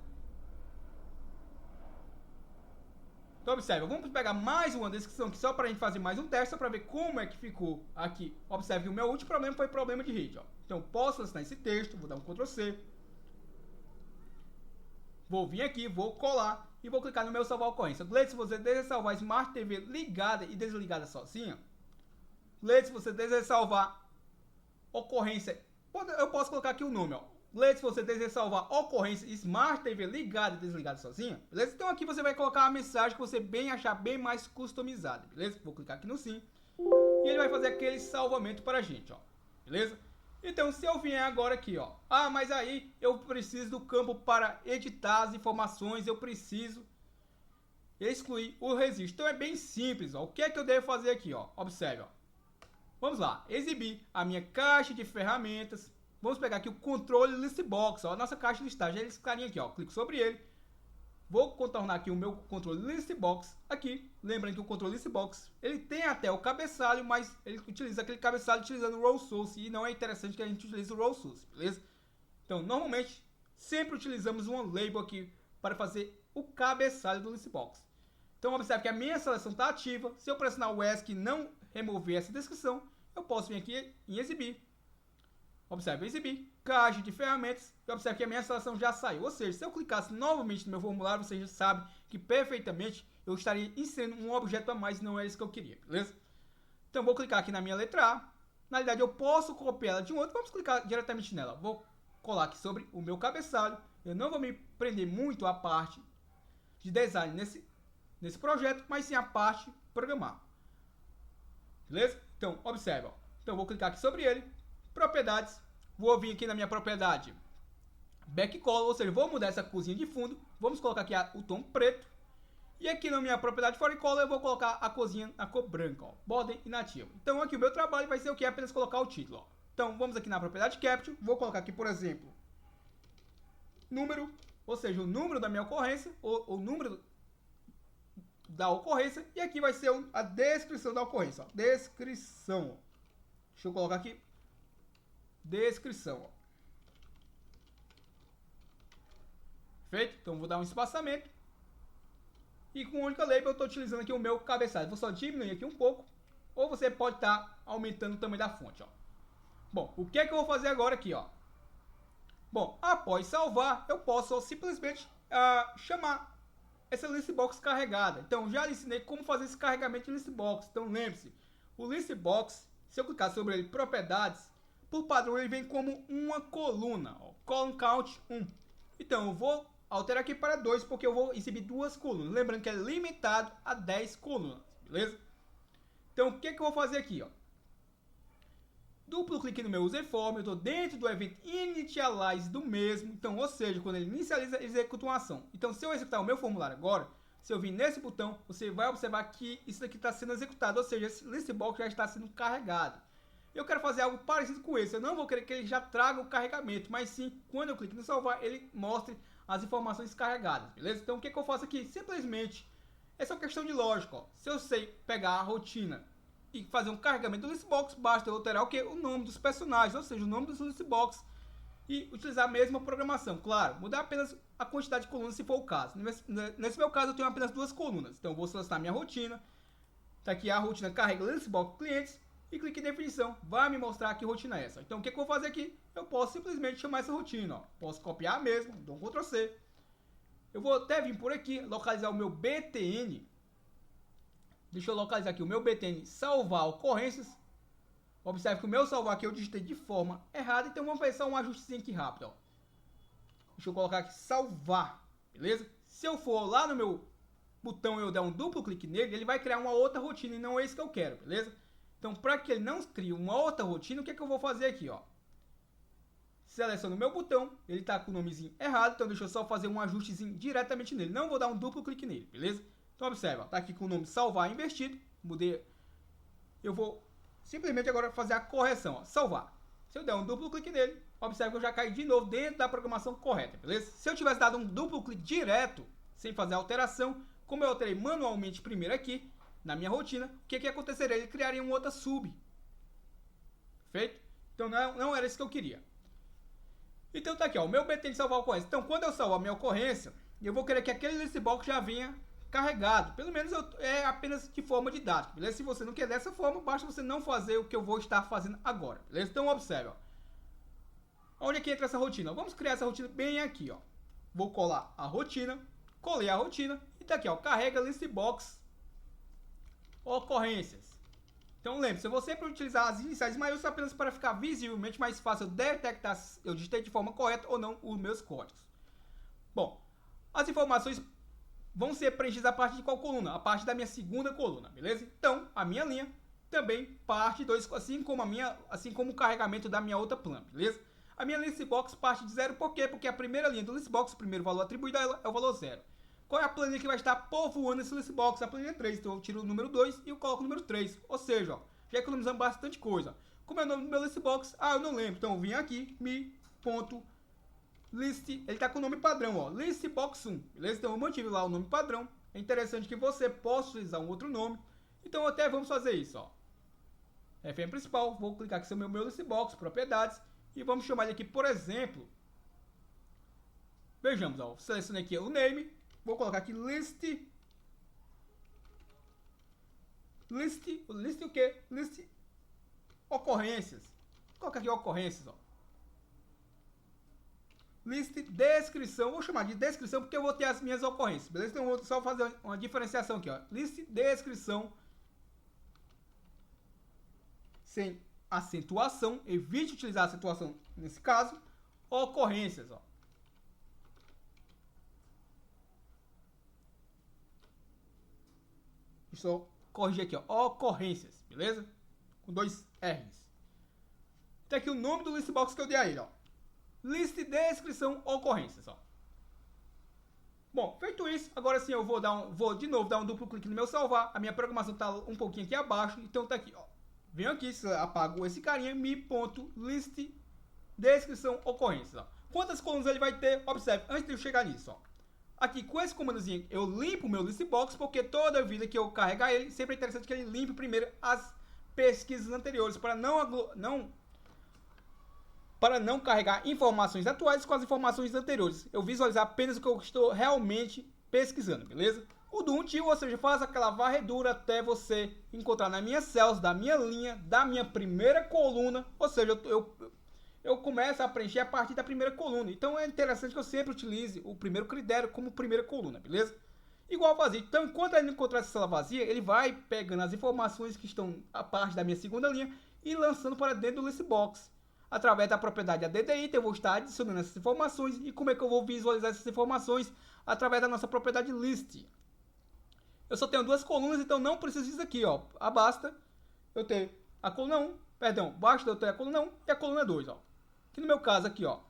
Então observe, vamos pegar mais uma descrição aqui só para a gente fazer mais um teste, só para ver como é que ficou aqui. Observe que o meu último problema foi problema de rede, ó. Então posso assinar esse texto, vou dar um Ctrl C. Vou vir aqui, vou colar e vou clicar no meu salvar ocorrência. Gleides, se você deseja salvar a Smart TV ligada e desligada sozinha. Gleides, se você deseja salvar ocorrência, eu posso colocar aqui o nome, ó. Gleides, se você deseja salvar ocorrência Smart TV ligada e desligada sozinha, beleza? Então aqui você vai colocar a mensagem que você bem achar bem mais customizada, beleza? Vou clicar aqui no sim e ele vai fazer aquele salvamento para a gente, ó, beleza? Então, se eu vier agora aqui, ó, mas aí eu preciso do campo para editar as informações, eu preciso excluir o registro. Então, é bem simples, ó. O que é que eu devo fazer aqui, ó? Observe, ó. Vamos lá, exibir a minha caixa de ferramentas. Vamos pegar aqui o controle list box, ó, a nossa caixa de listagem. Esse carinha aqui, ó, clico sobre ele. Vou contornar aqui o meu controle list box aqui. Lembrando que o controle list box, ele tem até o cabeçalho, mas ele utiliza aquele cabeçalho utilizando o row source e não é interessante que a gente utilize o row source, beleza? Então, normalmente, sempre utilizamos uma label aqui para fazer o cabeçalho do list box. Então, observe que a minha seleção está ativa. Se eu pressionar o ESC e não remover essa descrição, eu posso vir aqui em exibir. Observe, exibir, caixa de ferramentas, e observe que a minha seleção já saiu. Ou seja, se eu clicasse novamente no meu formulário, você já sabe que perfeitamente eu estaria inserindo um objeto a mais e não é isso que eu queria, beleza? Então, vou clicar aqui na minha letra A. Na realidade, eu posso copiar ela de um outro, vamos clicar diretamente nela. Vou colar aqui sobre o meu cabeçalho. Eu não vou me prender muito à parte de design nesse projeto, mas sim a parte programar. Beleza? Então, observe, ó. Então, vou clicar aqui sobre ele. Propriedades, vou vir aqui na minha propriedade backcolor, ou seja, vou mudar essa corzinha de fundo, vamos colocar aqui o tom preto E aqui na minha propriedade Foreign Color eu vou colocar a corzinha na cor branca, ó, border inativo. Então aqui o meu trabalho vai ser o que? Apenas colocar o título, ó. Então vamos aqui na propriedade Capture, vou colocar aqui, por exemplo, número, ou seja, o número da minha ocorrência, ou o número da ocorrência, e aqui vai ser a descrição da ocorrência, ó. Descrição, ó. Deixa eu colocar aqui, descrição, ó. Feito? Então vou dar um espaçamento. E com o única label eu estou utilizando aqui o meu cabeçalho. Vou só diminuir aqui um pouco. Ou você pode estar aumentando o tamanho da fonte, ó. Bom, o que é que eu vou fazer agora aqui, ó? Bom, após salvar, eu posso simplesmente chamar essa listbox carregada. Então, já lhe ensinei como fazer esse carregamento de listbox. Então, lembre-se, o listbox, se eu clicar sobre ele, propriedades, por padrão ele vem como uma coluna, ó, column count 1. Então, eu vou alterar aqui para 2, porque eu vou exibir 2 colunas. Lembrando que é limitado a 10 colunas, beleza? Então, o que é que eu vou fazer aqui, ó? Duplo clique no meu user form, eu estou dentro do evento initialize do mesmo. Então, ou seja, quando ele inicializa, ele executa uma ação. Então, se eu executar o meu formulário agora, se eu vir nesse botão, você vai observar que isso aqui está sendo executado, ou seja, esse listbox já está sendo carregado. Eu quero fazer algo parecido com esse. Eu não vou querer que ele já traga o carregamento, mas sim, quando eu clique no salvar, ele mostre as informações carregadas, beleza? Então, o que eu faço aqui? Simplesmente, essa é uma questão de lógica, ó. Se eu sei pegar a rotina e fazer um carregamento do listbox, basta eu alterar o que? O nome dos personagens, ou seja, o nome dos listbox, e utilizar a mesma programação. Claro, mudar apenas a quantidade de colunas se for o caso. Nesse meu caso, eu tenho apenas 2 colunas. Então, eu vou selecionar minha rotina. Tá aqui a rotina carrega listbox clientes. E clique em definição, vai me mostrar que rotina é essa. Então, o que eu vou fazer aqui? Eu posso simplesmente chamar essa rotina, ó. Posso copiar mesmo, dou um Ctrl C. Eu vou até vir por aqui, localizar o meu BTN. Deixa eu localizar aqui o meu BTN, salvar ocorrências. Observe que o meu salvar aqui eu digitei de forma errada, então vamos fazer só um ajustezinho aqui rápido, ó. Deixa eu colocar aqui salvar, beleza? Se eu for lá no meu botão e eu der um duplo clique nele, ele vai criar uma outra rotina e não é isso que eu quero, beleza? Então, para que ele não crie uma outra rotina, o que é que eu vou fazer aqui, ó? Seleciono o meu botão, ele está com o nomezinho errado, então deixa eu só fazer um ajustezinho diretamente nele. Não vou dar um duplo clique nele, beleza? Então, observa, tá aqui com o nome salvar invertido, mudei. Eu vou simplesmente agora fazer a correção, ó, salvar. Se eu der um duplo clique nele, observa que eu já caí de novo dentro da programação correta, beleza? Se eu tivesse dado um duplo clique direto, sem fazer alteração, como eu alterei manualmente primeiro aqui, na minha rotina, o que aconteceria? Ele criaria um outra sub. Feito? Então não era isso que eu queria. Então tá aqui, ó, o meu BTN de salvar ocorrência. Então quando eu salvar a minha ocorrência, eu vou querer que aquele listbox já venha carregado. Pelo menos é apenas de forma didática, beleza? Se você não quer dessa forma, basta você não fazer o que eu vou estar fazendo agora, beleza? Então observe, ó. Onde é que entra essa rotina? Vamos criar essa rotina bem aqui, ó. Vou colar a rotina, colei a rotina e tá aqui, ó, carrega listbox ocorrências. Então lembre-se, eu vou sempre utilizar as iniciais maiúsculas apenas para ficar visivelmente mais fácil detectar se eu digitei de forma correta ou não os meus códigos. Bom, as informações vão ser preenchidas a partir de qual coluna? A partir da minha segunda coluna, beleza? Então, a minha linha também parte de 2, assim como o carregamento da minha outra plana, beleza? A minha listbox parte de 0, por quê? Porque a primeira linha do listbox, o primeiro valor atribuído a ela é o valor 0. Qual é a planilha que vai estar povoando esse listbox? A planilha 3. Então eu tiro o número 2 e eu coloco o número 3. Ou seja, ó, já economizamos bastante coisa. Como é o nome do meu listbox? Ah, eu não lembro. Então eu vim aqui, mi.list. Ele está com o nome padrão, ó, listbox1. Beleza? Então eu mantive lá o nome padrão. É interessante que você possa utilizar um outro nome. Então até vamos fazer isso, ó. FM principal. Vou clicar aqui sobre o meu listbox, propriedades. E vamos chamar ele aqui, por exemplo. Vejamos, ó. Selecionei aqui o name. Vou colocar aqui list o quê? List ocorrências. Vou colocar aqui ocorrências, ó. List descrição. Vou chamar de descrição porque eu vou ter as minhas ocorrências, beleza? Então eu vou só fazer uma diferenciação aqui, ó. List descrição sem acentuação. Evite utilizar acentuação nesse caso. Ocorrências, ó. Deixa eu corrigir aqui, ó, ocorrências, beleza? Com 2 R's. Tem aqui o nome do listbox que eu dei a ele, ó. List descrição ocorrências, ó. Bom, feito isso, agora sim eu vou de novo dar um duplo clique no meu salvar. A minha programação está um pouquinho aqui abaixo, então tá aqui, ó. Venho aqui, apago esse carinha, mi.list descrição ocorrências, ó. Quantas colunas ele vai ter? Observe, antes de eu chegar nisso, ó. Aqui, com esse comandozinho, eu limpo o meu listbox, porque toda vida que eu carregar ele, sempre é interessante que ele limpe primeiro as pesquisas anteriores, para não carregar informações atuais com as informações anteriores. Eu visualizar apenas o que eu estou realmente pesquisando, beleza? O do until, ou seja, faz aquela varredura até você encontrar na minha cells, da minha linha, da minha primeira coluna, ou seja, eu começo a preencher a partir da primeira coluna. Então é interessante que eu sempre utilize o primeiro critério como primeira coluna, beleza? Igual vazio. Então, enquanto ele encontrar essa célula vazia, ele vai pegando as informações que estão a parte da minha segunda linha e lançando para dentro do listbox. Através da propriedade ADDI, eu vou estar adicionando essas informações. E como é que eu vou visualizar essas informações? Através da nossa propriedade list. Eu só tenho duas colunas, então não preciso disso aqui, ó. Basta eu ter a coluna 1, basta eu ter a coluna 1 e a coluna 2, ó. Que no meu caso aqui, ó,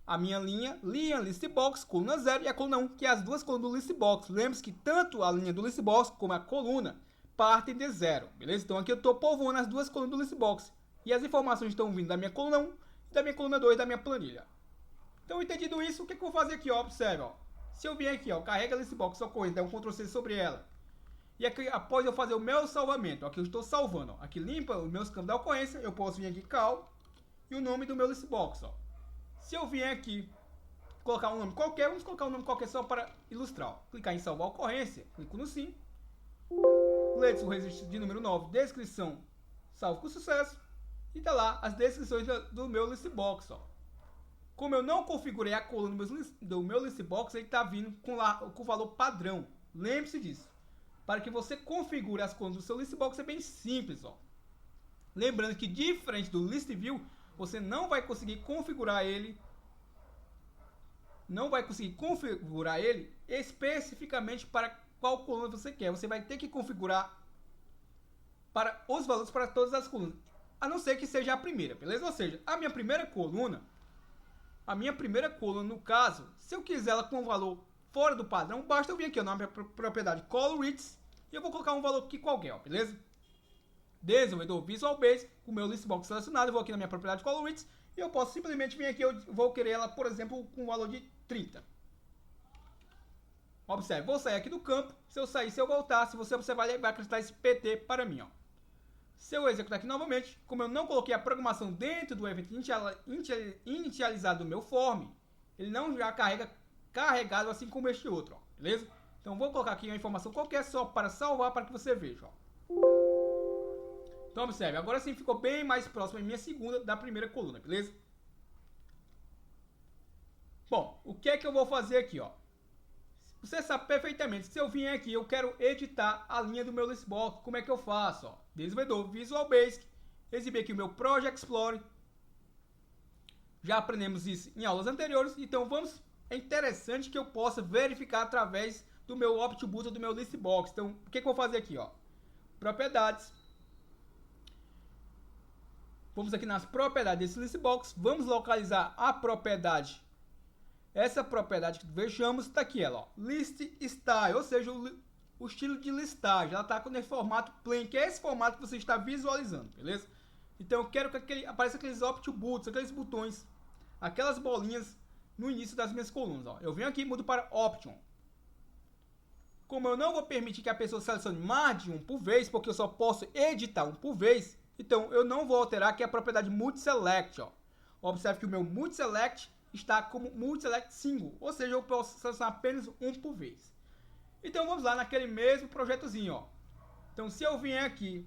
a minha linha listbox, coluna 0 e a coluna 1, que é as duas colunas do listbox. Lembre-se que tanto a linha do listbox como a coluna partem de 0, beleza? Então aqui eu estou povoando as duas colunas do listbox. E as informações estão vindo da minha coluna 1 e da minha coluna 2 da minha planilha. Então, entendido isso, o que eu vou fazer aqui, ó? Observe, ó. Se eu vier aqui, ó, carrega a listbox, ocorrência, dá um Ctrl C sobre ela. E aqui, após eu fazer o meu salvamento, aqui eu estou salvando, ó. Aqui limpa os meus campos da ocorrência, eu posso vir aqui cal e o nome do meu listbox, ó. Se eu vier aqui colocar um nome qualquer, vamos colocar um nome qualquer só para ilustrar, ó. Clicar em salvar a ocorrência, clico no sim. Let's o registro de número 9, descrição, salvo com sucesso. E tá lá as descrições do meu listbox, ó. Como eu não configurei a coluna do meu listbox, ele está vindo com o valor padrão. Lembre-se disso. Para que você configure as colunas do seu listbox é bem simples, ó. Lembrando que diferente do list view, você não vai conseguir configurar ele especificamente para qual coluna você quer. Você vai ter que configurar para os valores para todas as colunas, a não ser que seja a primeira, beleza? Ou seja, a minha primeira coluna, no caso, se eu quiser ela com um valor fora do padrão, basta eu vir aqui ó, na minha propriedade colorits e eu vou colocar um valor aqui qualquer, ó, beleza? Desenvolvedor Visual Basic, com o meu listbox selecionado, eu vou aqui na minha propriedade colorits e eu posso simplesmente vir aqui, eu vou querer ela, por exemplo, com um valor de 30. Observe, vou sair aqui do campo, se eu sair, se eu voltar, se você observar, ele vai acrescentar esse PT para mim, ó. Se eu executar aqui novamente, como eu não coloquei a programação dentro do evento inicializado do meu form, ele não já carrega carregado assim como este outro, ó, beleza? Então vou colocar aqui uma informação qualquer só para salvar para que você veja, ó. Então observe, agora sim ficou bem mais próximo a minha segunda da primeira coluna, beleza? Bom, o que é que eu vou fazer aqui, ó? Você sabe perfeitamente, se eu vier aqui, eu quero editar a linha do meu listbox, como é que eu faço, ó? Desenvolvedor Visual Basic, exibir aqui o meu Project Explorer. Já aprendemos isso em aulas anteriores, então é interessante que eu possa verificar através do meu Optbooter do meu listbox. Então, o que eu vou fazer aqui, ó? Propriedades. Vamos aqui nas propriedades desse listbox, vamos localizar a propriedade. Essa propriedade que vejamos está aqui, ela, ó, list style, ou seja, o estilo de listagem. Ela está com esse formato plain, que é esse formato que você está visualizando, beleza? Então eu quero que apareça aqueles optboots, aqueles botões, aquelas bolinhas no início das minhas colunas, ó. Eu venho aqui e mudo para option. Como eu não vou permitir que a pessoa selecione mais de um por vez, porque eu só posso editar um por vez, então eu não vou alterar aqui a propriedade multiselect, ó. Observe que o meu multiselect está como multiselect single, ou seja, eu posso selecionar apenas um por vez. Então vamos lá naquele mesmo projetozinho, ó. Então se eu vier aqui,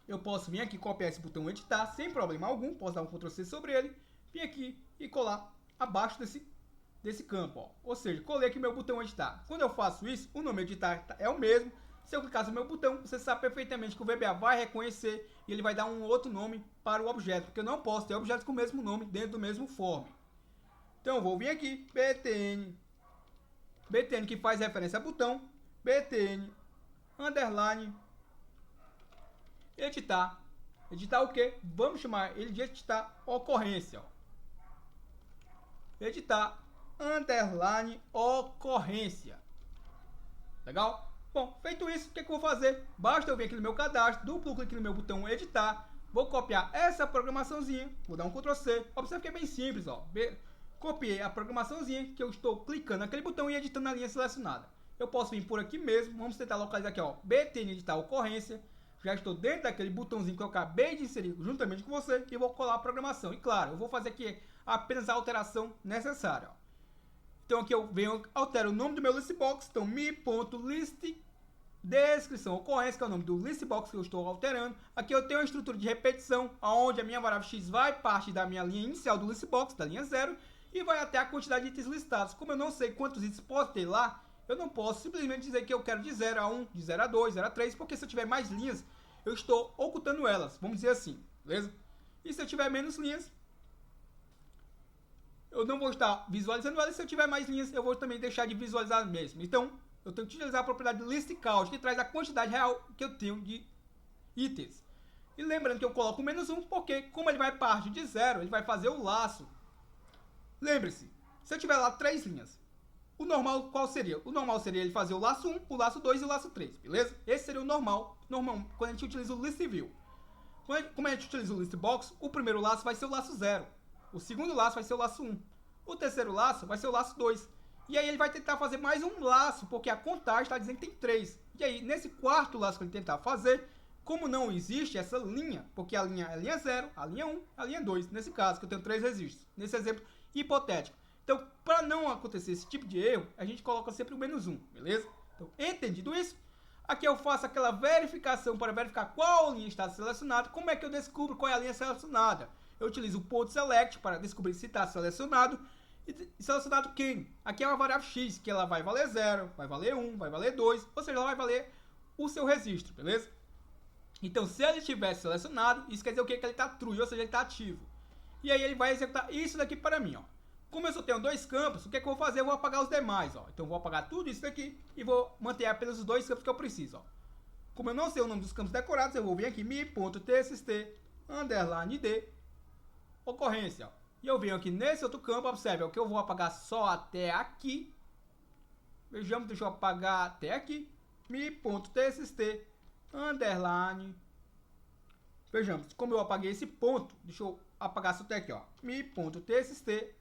eu posso vir aqui copiar esse botão editar sem problema algum, posso dar um Ctrl C sobre ele, vir aqui e colar abaixo desse campo, ó. Ou seja, colei aqui meu botão editar. Quando eu faço isso, o nome editar é o mesmo. Se eu clicar no meu botão, você sabe perfeitamente que o VBA vai reconhecer e ele vai dar um outro nome para o objeto, porque eu não posso ter objetos com o mesmo nome dentro do mesmo form. Então eu vou vir aqui, btn que faz referência a botão, btn underline editar. Editar o que? Vamos chamar ele de editar ocorrência, ó. Editar underline ocorrência. Legal? Bom, feito isso, o que eu vou fazer? Basta eu vir aqui no meu cadastro, duplo clique no meu botão editar, vou copiar essa programaçãozinha, vou dar um Ctrl C, observe que é bem simples, ó. Copiei a programaçãozinha que eu estou clicando naquele botão e editando a linha selecionada. Eu posso vir por aqui mesmo, vamos tentar localizar aqui, ó, BTN editar ocorrência. Já estou dentro daquele botãozinho que eu acabei de inserir juntamente com você e vou colar a programação. E claro, eu vou fazer aqui apenas a alteração necessária, ó. Então aqui eu venho, altero o nome do meu listbox, então mi.list descrição ocorrência, que é o nome do listbox que eu estou alterando. Aqui eu tenho uma estrutura de repetição, onde a minha variável x vai parte da minha linha inicial do listbox, da linha 0, e vai até a quantidade de itens listados. Como eu não sei quantos itens pode ter lá, eu não posso simplesmente dizer que eu quero de 0 a 1, de 0 a 2, 0 a 3, porque se eu tiver mais linhas, eu estou ocultando elas, vamos dizer assim, beleza? E se eu tiver menos linhas, eu não vou estar visualizando elas, se eu tiver mais linhas, eu vou também deixar de visualizar mesmo. Então, eu tenho que utilizar a propriedade listCount, que traz a quantidade real que eu tenho de itens. E lembrando que eu coloco o menos 1, porque como ele vai partir de 0, ele vai fazer o laço. Lembre-se, se eu tiver lá 3 linhas, o normal qual seria? O normal seria ele fazer o laço 1, o laço 2 e o laço 3, beleza? Esse seria o normal quando a gente utiliza o list view. Como a gente utiliza o listbox, o primeiro laço vai ser o laço 0. O segundo laço vai ser o laço 1. O terceiro laço vai ser o laço 2. E aí ele vai tentar fazer mais um laço, porque a contagem está dizendo que tem 3. E aí, nesse quarto laço que ele tentar fazer, como não existe essa linha, porque a linha é a linha 0, a linha 1, a linha 2, nesse caso, que eu tenho 3 registros, nesse exemplo hipotético. Então, para não acontecer esse tipo de erro, a gente coloca sempre o menos 1, beleza? Então, entendido isso, aqui eu faço aquela verificação para verificar qual linha está selecionada. Como é que eu descubro qual é a linha selecionada? Eu utilizo o ponto select para descobrir se está selecionado. E selecionado quem? Aqui é uma variável x, que ela vai valer 0, vai valer 1, vai valer 2, ou seja, ela vai valer o seu registro, beleza? Então, se ele estiver selecionado, isso quer dizer o quê? Que ele está true, ou seja, ele está ativo. E aí ele vai executar isso daqui para mim, ó. Como eu só tenho 2 campos, o que é que eu vou fazer? Eu vou apagar os demais, ó. Então eu vou apagar tudo isso daqui e vou manter apenas os 2 campos que eu preciso, ó. Como eu não sei o nome dos campos decorados, eu vou vir aqui mi.txt underline d ocorrência, ó. E eu venho aqui nesse outro campo, observe, o que eu vou apagar só até aqui. Vejamos, deixa eu apagar até aqui. mi.txt underline. Vejamos, como eu apaguei esse ponto, deixa eu apagar só até aqui, ó. mi.txt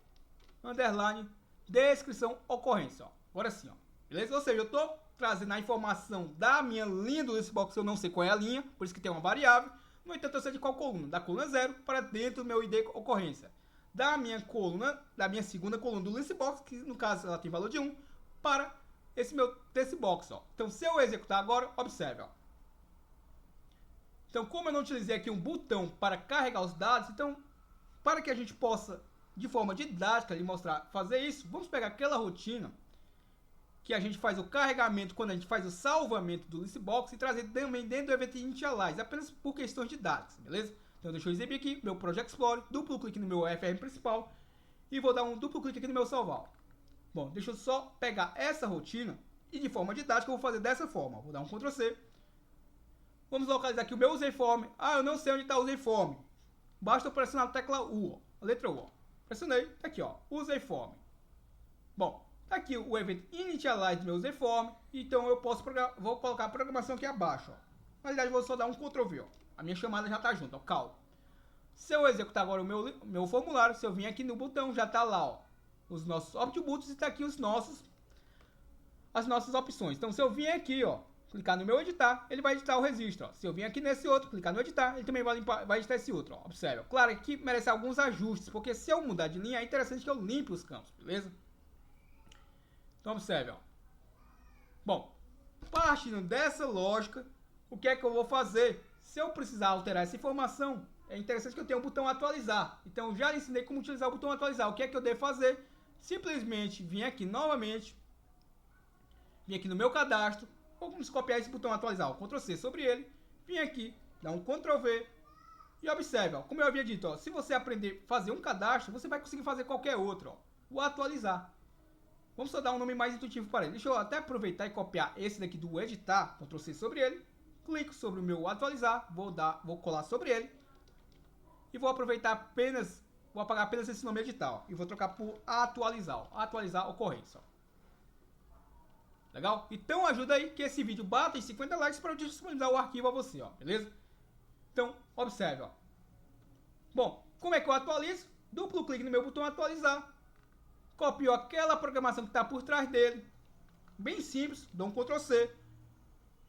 underline descrição ocorrência, ó. Agora sim, ó. Beleza? Ou seja, eu tô trazendo a informação da minha linha do listbox, eu não sei qual é a linha, por isso que tem uma variável. No entanto, eu sei de qual coluna, da coluna 0 para dentro do meu ID ocorrência. Da minha coluna, da minha segunda coluna do listbox, que no caso ela tem valor de 1, para esse meu textbox, ó. Então, se eu executar agora, observe, ó. Então, como eu não utilizei aqui um botão para carregar os dados, então, para que a gente possa, de forma didática, lhe mostrar fazer isso, vamos pegar aquela rotina que a gente faz o carregamento quando a gente faz o salvamento do listbox e trazer também dentro do evento initialize, apenas por questões didáticas, beleza? Então, deixa eu exibir aqui meu Project Explorer, duplo clique no meu FRM principal e vou dar um duplo clique aqui no meu salvar. Bom, deixa eu só pegar essa rotina e de forma didática eu vou fazer dessa forma. Vou dar um Ctrl C. Vamos localizar aqui o meu userform. Ah, eu não sei onde está o userform. Basta eu pressionar a tecla U, ó, a letra U. Ó. Pressionei, tá aqui, ó, userform. Bom, tá aqui o evento initialize do meu userform. Então eu vou colocar a programação aqui abaixo, ó. Na realidade, eu vou só dar um Ctrl V, ó. A minha chamada já está junto, ó, cal. Se eu executar agora o meu formulário, se eu vir aqui no botão, já está lá, ó, os nossos attributos e está aqui as nossas opções. Então, se eu vir aqui, ó, clicar no meu editar, ele vai editar o registro, ó. Se eu vir aqui nesse outro, clicar no editar, ele também vai editar esse outro, ó. Observe, ó. Claro que merece alguns ajustes, porque se eu mudar de linha, é interessante que eu limpe os campos, beleza? Então, observe, ó. Bom, partindo dessa lógica, o que é que eu vou fazer? Se eu precisar alterar essa informação, é interessante que eu tenha o botão atualizar. Então, já lhe ensinei como utilizar o botão atualizar. O que é que eu devo fazer? Simplesmente vir aqui novamente, vir aqui no meu cadastro, vamos copiar esse botão atualizar, ó, Ctrl C sobre ele, vir aqui, dar um Ctrl V e observe, ó, como eu havia dito, ó, se você aprender a fazer um cadastro, você vai conseguir fazer qualquer outro, ó, o atualizar. Vamos só dar um nome mais intuitivo para ele. Deixa eu até aproveitar e copiar esse daqui do editar, Ctrl C sobre ele, clico sobre o meu atualizar, vou colar sobre ele e vou aproveitar apenas, Vou apagar apenas esse nome edital. E vou trocar por atualizar. Ó. Atualizar ocorrência. Ó. Legal? Então ajuda aí que esse vídeo bata em 50 likes para eu disponibilizar o arquivo a você, ó. Beleza? Então, observe, ó. Bom, como é que eu atualizo? Duplo clique no meu botão atualizar. Copio aquela programação que está por trás dele. Bem simples. Dou um Ctrl C.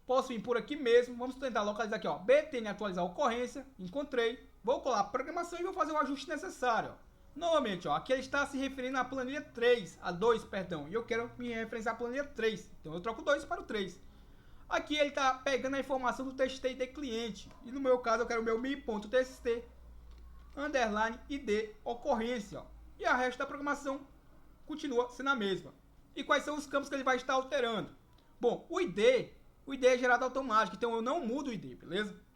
Posso vir por aqui mesmo. Vamos tentar localizar aqui, ó. BTN atualizar ocorrência. Encontrei. Vou colar a programação e vou fazer o ajuste necessário, ó. Novamente, ó, aqui ele está se referindo à planilha 3, a 2, perdão, e eu quero me referenciar à planilha 3, então eu troco 2 para o 3. Aqui ele está pegando a informação do txt de cliente, e no meu caso eu quero o meu mi.txt, underline id ocorrência, ó, e a resto da programação continua sendo a mesma. E quais são os campos que ele vai estar alterando? Bom, o id é gerado automático, então eu não mudo o id, beleza?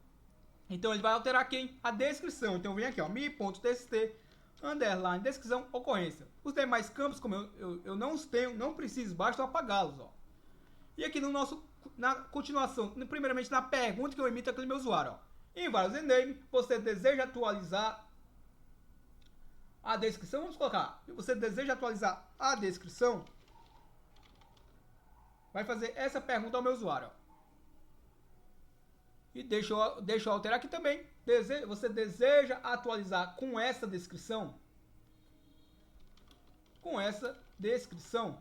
Então ele vai alterar quem? A descrição, então eu venho aqui, ó, mi.txt, underline, descrição, ocorrência. Os demais campos, como eu não os tenho, não preciso, basta apagá-los, ó. E aqui no nosso, na continuação, primeiramente na pergunta que eu emito aquele meu usuário, ó. Em vários name, você deseja atualizar a descrição? Vamos colocar, você deseja atualizar a descrição? Vai fazer essa pergunta ao meu usuário, ó. E deixa eu alterar aqui também. Você deseja atualizar com essa descrição? Com essa descrição.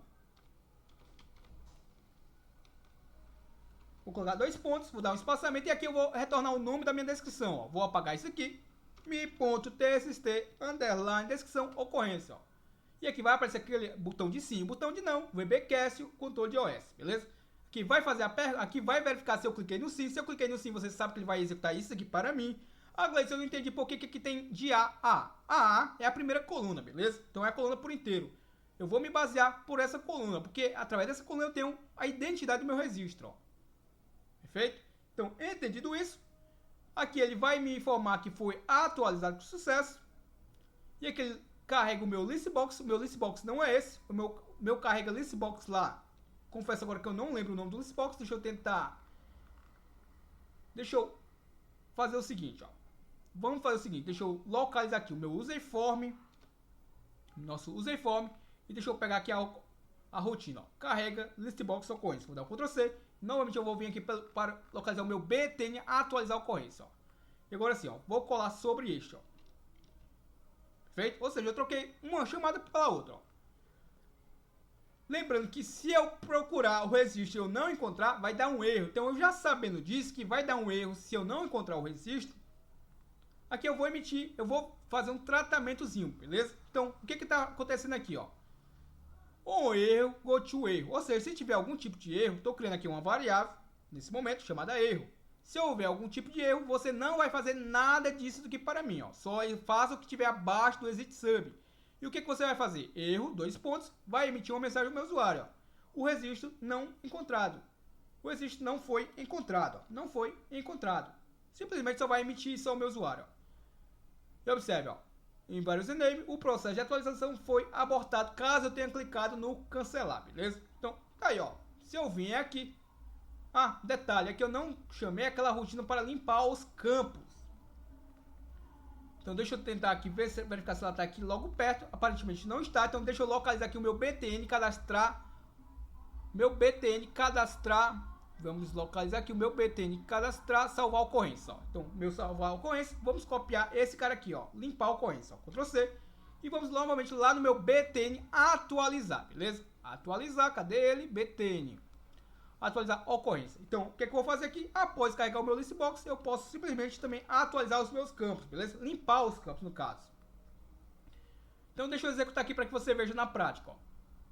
Vou colocar 2 pontos, vou dar um espaçamento e aqui eu vou retornar o nome da minha descrição. Ó. Vou apagar isso aqui. mi.txt, underline, descrição, ocorrência. Ó. E aqui vai aparecer aquele botão de sim, botão de não, VBcast, controle de OS, beleza? Aqui vai fazer aqui vai verificar se eu cliquei no sim. Se eu cliquei no sim, você sabe que ele vai executar isso aqui para mim. Ah, Gleison, eu não entendi por que aqui tem de A a A. A é a primeira coluna, beleza? Então é a coluna por inteiro. Eu vou me basear por essa coluna, porque através dessa coluna eu tenho a identidade do meu registro, ó. Perfeito? Então, entendido isso, aqui ele vai me informar que foi atualizado com sucesso. E aqui ele carrega o meu listbox. O meu listbox não é esse. O meu carrega listbox lá. Confesso agora que eu não lembro o nome do listbox. Deixa eu tentar. Deixa eu fazer o seguinte, ó. Vamos fazer o seguinte. Deixa eu localizar aqui o meu userform. Nosso userform. E deixa eu pegar aqui a rotina, ó. Carrega listbox ocorrência. Vou dar o Ctrl C. Novamente eu vou vir aqui para localizar o meu btn atualizar ocorrência, ó. E agora sim, ó. Vou colar sobre este, ó. Perfeito? Ou seja, eu troquei uma chamada pela outra, ó. Lembrando que se eu procurar o registro e eu não encontrar, vai dar um erro. Então, eu já sabendo disso, que vai dar um erro se eu não encontrar o registro, aqui eu vou emitir, eu vou fazer um tratamentozinho, beleza? Então, o que está acontecendo aqui, ó? Um erro, go to erro. Ou seja, se tiver algum tipo de erro, estou criando aqui uma variável, nesse momento, chamada erro. Se houver algum tipo de erro, você não vai fazer nada disso do que para mim, ó. Só faça o que estiver abaixo do exit sub. E o que você vai fazer? Erro, 2 pontos, vai emitir uma mensagem ao meu usuário, ó. O registro não encontrado. O registro não foi encontrado, ó. Não foi encontrado. Simplesmente só vai emitir isso ao meu usuário, ó. E observe, ó. Em vários name, o processo de atualização foi abortado caso eu tenha clicado no cancelar, beleza? Então, tá aí, ó. Se eu vim aqui. Ah, detalhe, é que eu não chamei aquela rotina para limpar os campos. Então deixa eu tentar aqui verificar se ela está aqui logo perto. Aparentemente não está, então deixa eu localizar aqui o meu btn, cadastrar. Vamos localizar aqui o meu btn, cadastrar, salvar a ocorrência, ó. Então, meu salvar a ocorrência, vamos copiar esse cara aqui, ó, limpar a ocorrência, ó, Ctrl C. E vamos novamente lá no meu btn atualizar, beleza? Atualizar, cadê ele? Btn. Atualizar a ocorrência. Então, o que é que eu vou fazer aqui? Após carregar o meu listbox, eu posso simplesmente também atualizar os meus campos, beleza? Limpar os campos, no caso. Então, deixa eu executar aqui para que você veja na prática, ó.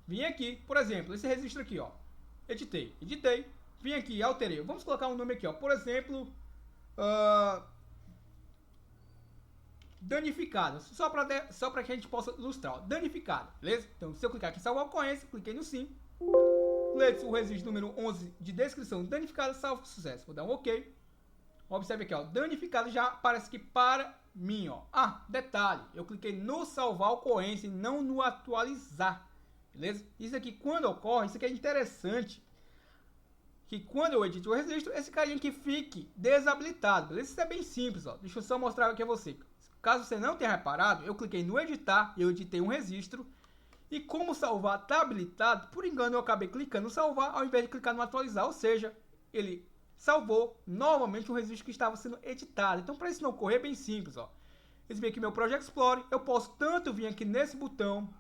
Vim aqui, por exemplo, esse registro aqui, ó. Editei. Vim aqui, alterei. Vamos colocar um nome aqui, ó. Por exemplo, danificado. Só para que a gente possa ilustrar, ó. Danificado, beleza? Então, se eu clicar aqui em salvar a ocorrência, cliquei no sim. O registro número 11 de descrição danificado, salvo com sucesso. Vou dar um OK. Observe aqui, ó. Danificado já aparece aqui para mim, ó. Ah, detalhe. Eu cliquei no salvar ocorrência e não no atualizar. Beleza? Isso aqui, quando ocorre, isso aqui é interessante. Que quando eu edito o registro, esse carinha aqui fique desabilitado. Beleza? Isso é bem simples, ó. Deixa eu só mostrar aqui a você. Caso você não tenha reparado, eu cliquei no editar, eu editei um registro. E como salvar está habilitado, por engano eu acabei clicando no salvar ao invés de clicar no atualizar. Ou seja, ele salvou novamente o registro que estava sendo editado. Então, para isso não ocorrer, é bem simples. Ó. Vocês veem aqui meu Project Explorer. Eu posso tanto vir aqui nesse botãozinho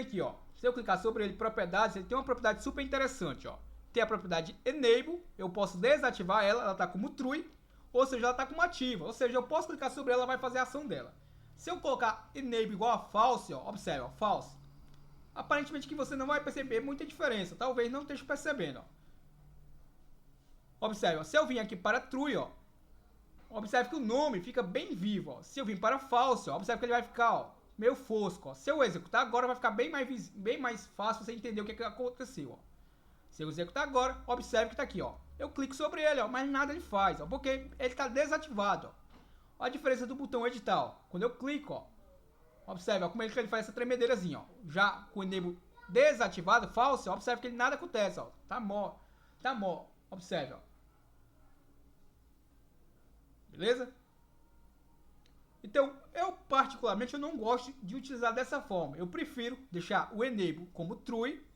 aqui, ó. Se eu clicar sobre ele, propriedades, ele tem uma propriedade super interessante, ó. Tem a propriedade Enable, eu posso desativar ela está como True, ou seja, ela está como ativa. Ou seja, eu posso clicar sobre ela, ela vai fazer a ação dela. Se eu colocar Enable igual a False, ó, observe, ó, False, aparentemente que você não vai perceber muita diferença. Talvez não esteja percebendo, ó. Observe, ó, se eu vim aqui para True, ó, observe que o nome fica bem vivo, ó. Se eu vim para False, ó, observe que ele vai ficar, ó, meio fosco, ó. Se eu executar agora, vai ficar bem mais fácil você entender o que aconteceu, ó. Se eu executar agora, observe que está aqui, ó. Eu clico sobre ele, ó, mas nada ele faz, ó, porque ele está desativado, ó. Olha a diferença do botão editar, ó. Quando eu clico, ó, observe, ó, como ele faz essa tremedeirazinha, ó. Já com o enable desativado, falso, ó, observe que ele nada acontece, ó. Tá mó, observe, ó. Beleza? Então, eu particularmente eu não gosto de utilizar dessa forma. Eu prefiro deixar o enable como true.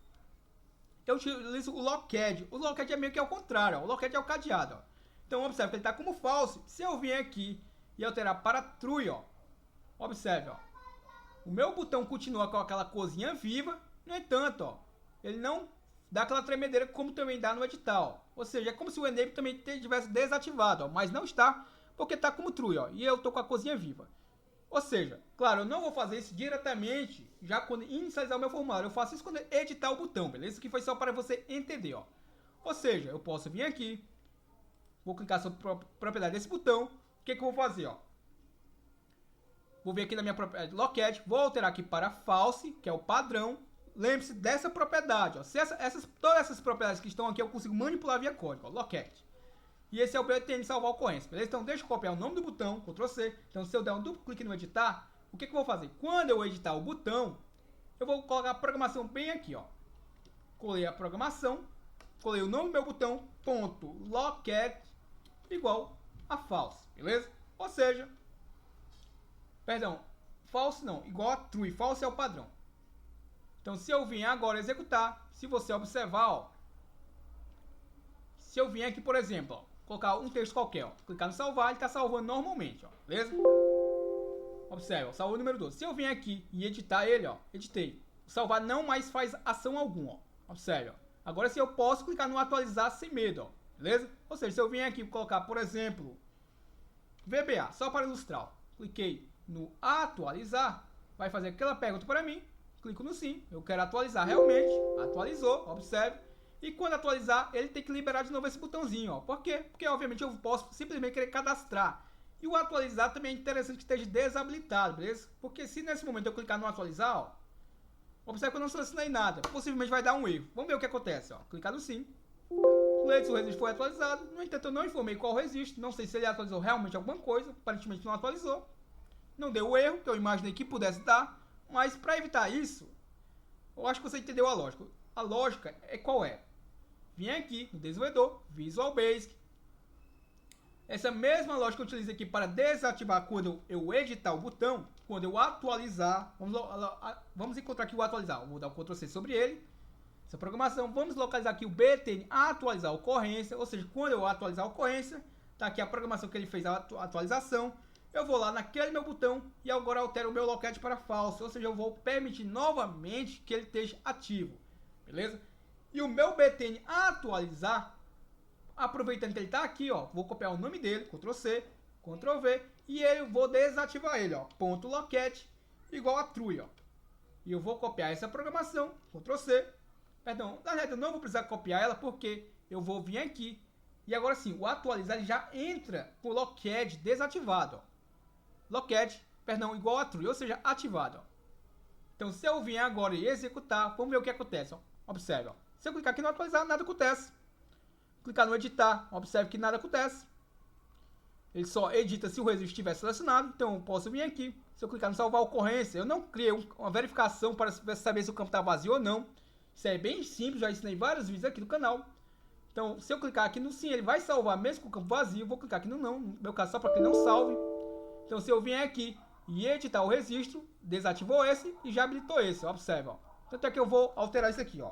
Eu utilizo o locked. O locked é meio que ao contrário, ó. O locked é o cadeado, ó. Então, observe que ele está como falso. Se eu vir aqui e alterar para true, ó, observe, ó, o meu botão continua com aquela corzinha viva. No entanto, ó, ele não dá aquela tremedeira como também dá no edital. Ou seja, é como se o enable também tivesse desativado, ó, mas não está, porque está como true, ó, e eu estou com a corzinha viva. Ou seja, claro, eu não vou fazer isso diretamente já quando inicializar o meu formulário. Eu faço isso quando editar o botão, beleza? Isso aqui foi só para você entender, ó. Ou seja, eu posso vir aqui, vou clicar sobre a propriedade desse botão. O que eu vou fazer, ó? Vou vir aqui na minha propriedade locked, vou alterar aqui para false, que é o padrão. Lembre-se dessa propriedade, ó. Se todas essas propriedades que estão aqui eu consigo manipular via código, ó, locked. E esse é o BTN de salvar ocorrência, beleza? Então deixa eu copiar o nome do botão, Ctrl C. Então se eu der um duplo clique no editar, o que eu vou fazer? Quando eu editar o botão, eu vou colocar a programação bem aqui, ó. Colei a programação, colei o nome do meu botão, ponto locked igual a false, beleza? Ou seja, perdão, false não, igual a true, false é o padrão. Então se eu vim agora executar, se você observar, ó, se eu vim aqui, por exemplo, ó, colocar um texto qualquer, ó, clicar no salvar, ele está salvando normalmente, ó, beleza? Observe, ó, salvou o número 12. Se eu vim aqui e editar ele, ó, editei. O salvar não mais faz ação alguma, ó. Observe, ó. Agora se eu posso clicar no atualizar sem medo, ó, beleza? Ou seja, se eu vim aqui e colocar, por exemplo, VBA, só para ilustrar, ó, cliquei no atualizar, vai fazer aquela pergunta para mim, clico no sim, eu quero atualizar realmente, atualizou, observe. E quando atualizar, ele tem que liberar de novo esse botãozinho, ó. Por quê? Porque, obviamente, eu posso simplesmente querer cadastrar. E o atualizar também é interessante que esteja desabilitado, beleza? Porque se nesse momento eu clicar no atualizar, ó, observe que eu não selecionei nada. Possivelmente vai dar um erro. Vamos ver o que acontece, ó. Clicar no sim. O registro foi atualizado. No entanto, eu não informei qual registro. Não sei se ele atualizou realmente alguma coisa. Aparentemente não atualizou. Não deu o erro que eu imaginei que pudesse dar. Mas para evitar isso, eu acho que você entendeu a lógica. A lógica é qual é? Vim aqui no desenvolvedor, Visual Basic. Essa mesma lógica eu utilizo aqui para desativar quando eu editar o botão, quando eu atualizar. Vamos encontrar aqui o atualizar. Vou dar o Ctrl C sobre ele. Essa programação. Vamos localizar aqui o btn atualizar a ocorrência. Ou seja, quando eu atualizar a ocorrência, está aqui a programação que ele fez a atualização. Eu vou lá naquele meu botão e agora altero o meu locked para false. Ou seja, eu vou permitir novamente que ele esteja ativo. Beleza? E o meu btn atualizar, aproveitando que ele está aqui, ó, vou copiar o nome dele, Ctrl C, Ctrl V, e eu vou desativar ele, ó, ponto locked igual a true, ó. E eu vou copiar essa programação, Ctrl C, perdão, na verdade eu não vou precisar copiar ela porque eu vou vir aqui, e agora sim, o atualizar ele já entra com o locked desativado, ó. Locked, perdão, igual a true, ou seja, ativado, ó. Então se eu vir agora e executar, vamos ver o que acontece, ó. Observe, ó. Se eu clicar aqui no atualizar, nada acontece. Clicar no editar, observe que nada acontece. Ele só edita se o registro estiver selecionado. Então eu posso vir aqui. Se eu clicar no salvar ocorrência, eu não criei uma verificação para saber se o campo está vazio ou não. Isso é bem simples, já ensinei vários vídeos aqui no canal. Então, se eu clicar aqui no sim, ele vai salvar mesmo com o campo vazio. Eu vou clicar aqui no não, no meu caso, só para que ele não salve. Então, se eu vier aqui e editar o registro, desativou esse e já habilitou esse, ó, observa, ó. Tanto é que eu vou alterar isso aqui, ó.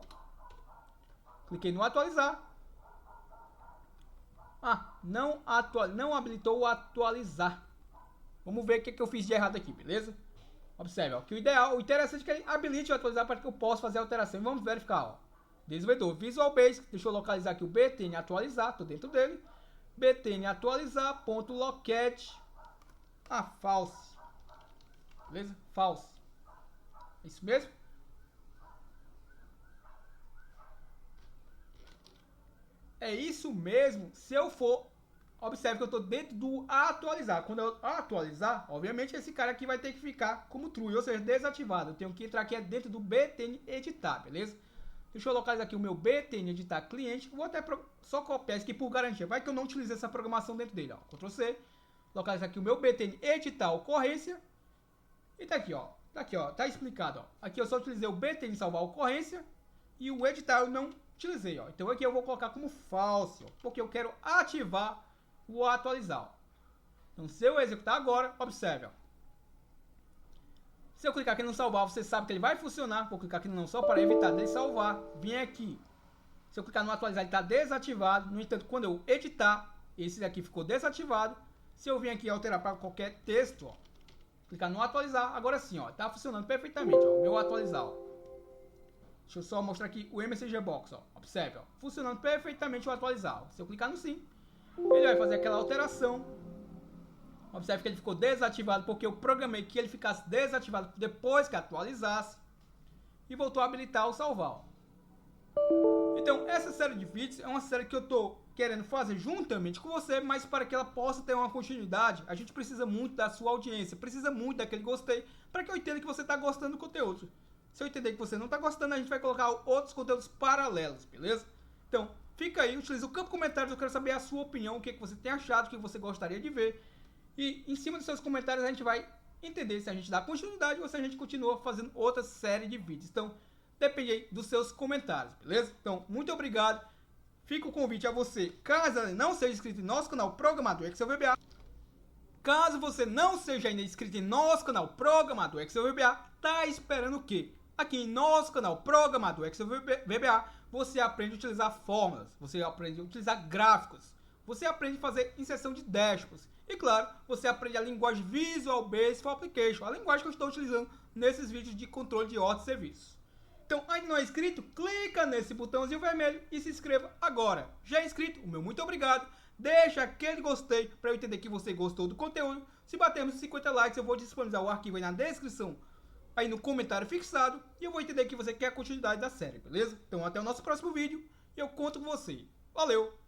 Cliquei no atualizar. Não habilitou o atualizar. Vamos ver o que eu fiz de errado aqui, beleza? Observe, ó, que o interessante é que ele habilite o atualizar para que eu possa fazer a alteração. E vamos verificar, ó. Desenvolvedor Visual Basic, deixa eu localizar aqui o btn atualizar, tô dentro dele. btn atualizar, ponto locat, false. Beleza? False. Isso mesmo? É isso mesmo. Se eu for, observe que eu estou dentro do atualizar. Quando eu atualizar, obviamente esse cara aqui vai ter que ficar como true, ou seja, desativado. Eu tenho que entrar aqui dentro do btn editar, beleza? Deixa eu localizar aqui o meu btn editar cliente. Vou até só copiar isso aqui por garantia. Vai que eu não utilizei essa programação dentro dele, ó. Ctrl C. Localizar aqui o meu btn editar ocorrência. E tá aqui, ó. Tá explicado, ó. Aqui eu só utilizei o btn salvar ocorrência e o editar eu não utilizei, ó. Então aqui eu vou colocar como false, ó, porque eu quero ativar o atualizar, ó. Então se eu executar agora, observe, ó. Se eu clicar aqui no salvar, você sabe que ele vai funcionar. Vou clicar aqui no não só para evitar dele salvar. Vim aqui. Se eu clicar no atualizar, ele está desativado. No entanto, quando eu editar, esse daqui ficou desativado. Se eu vir aqui alterar para qualquer texto, ó, clicar no atualizar, agora sim, ó, tá funcionando perfeitamente, ó, meu atualizar, ó. Deixa eu só mostrar aqui o MSG Box, ó. Observe, ó, funcionando perfeitamente o atualizar, ó. Se eu clicar no sim, ele vai fazer aquela alteração. Observe que ele ficou desativado porque eu programei que ele ficasse desativado depois que atualizasse. E voltou a habilitar o salvar, ó. Então, essa série de vídeos é uma série que eu tô querendo fazer juntamente com você, mas para que ela possa ter uma continuidade, a gente precisa muito da sua audiência, precisa muito daquele gostei, para que eu entenda que você está gostando do conteúdo. Se eu entender que você não está gostando, a gente vai colocar outros conteúdos paralelos, beleza? Então, fica aí, utiliza o campo comentários, eu quero saber a sua opinião, o que você tem achado, o que você gostaria de ver. E em cima dos seus comentários a gente vai entender se a gente dá continuidade ou se a gente continua fazendo outra série de vídeos. Então, depende aí dos seus comentários, beleza? Então, muito obrigado. Fica o convite a você, caso não seja inscrito em nosso canal Programador Excel VBA. Caso você não seja ainda inscrito em nosso canal Programador Excel VBA, tá esperando o quê? Aqui em nosso canal Programador Excel VBA, você aprende a utilizar fórmulas, você aprende a utilizar gráficos, você aprende a fazer inserção de dashboards. E claro, você aprende a linguagem Visual Basic for Application, a linguagem que eu estou utilizando nesses vídeos de controle de ordem de serviço. Então, ainda não é inscrito? Clica nesse botãozinho vermelho e se inscreva agora. Já é inscrito? O meu muito obrigado. Deixa aquele gostei para eu entender que você gostou do conteúdo. Se batermos 50 likes, eu vou disponibilizar o arquivo aí na descrição, aí no comentário fixado, e eu vou entender que você quer a continuidade da série, beleza? Então, até o nosso próximo vídeo e eu conto com você. Valeu!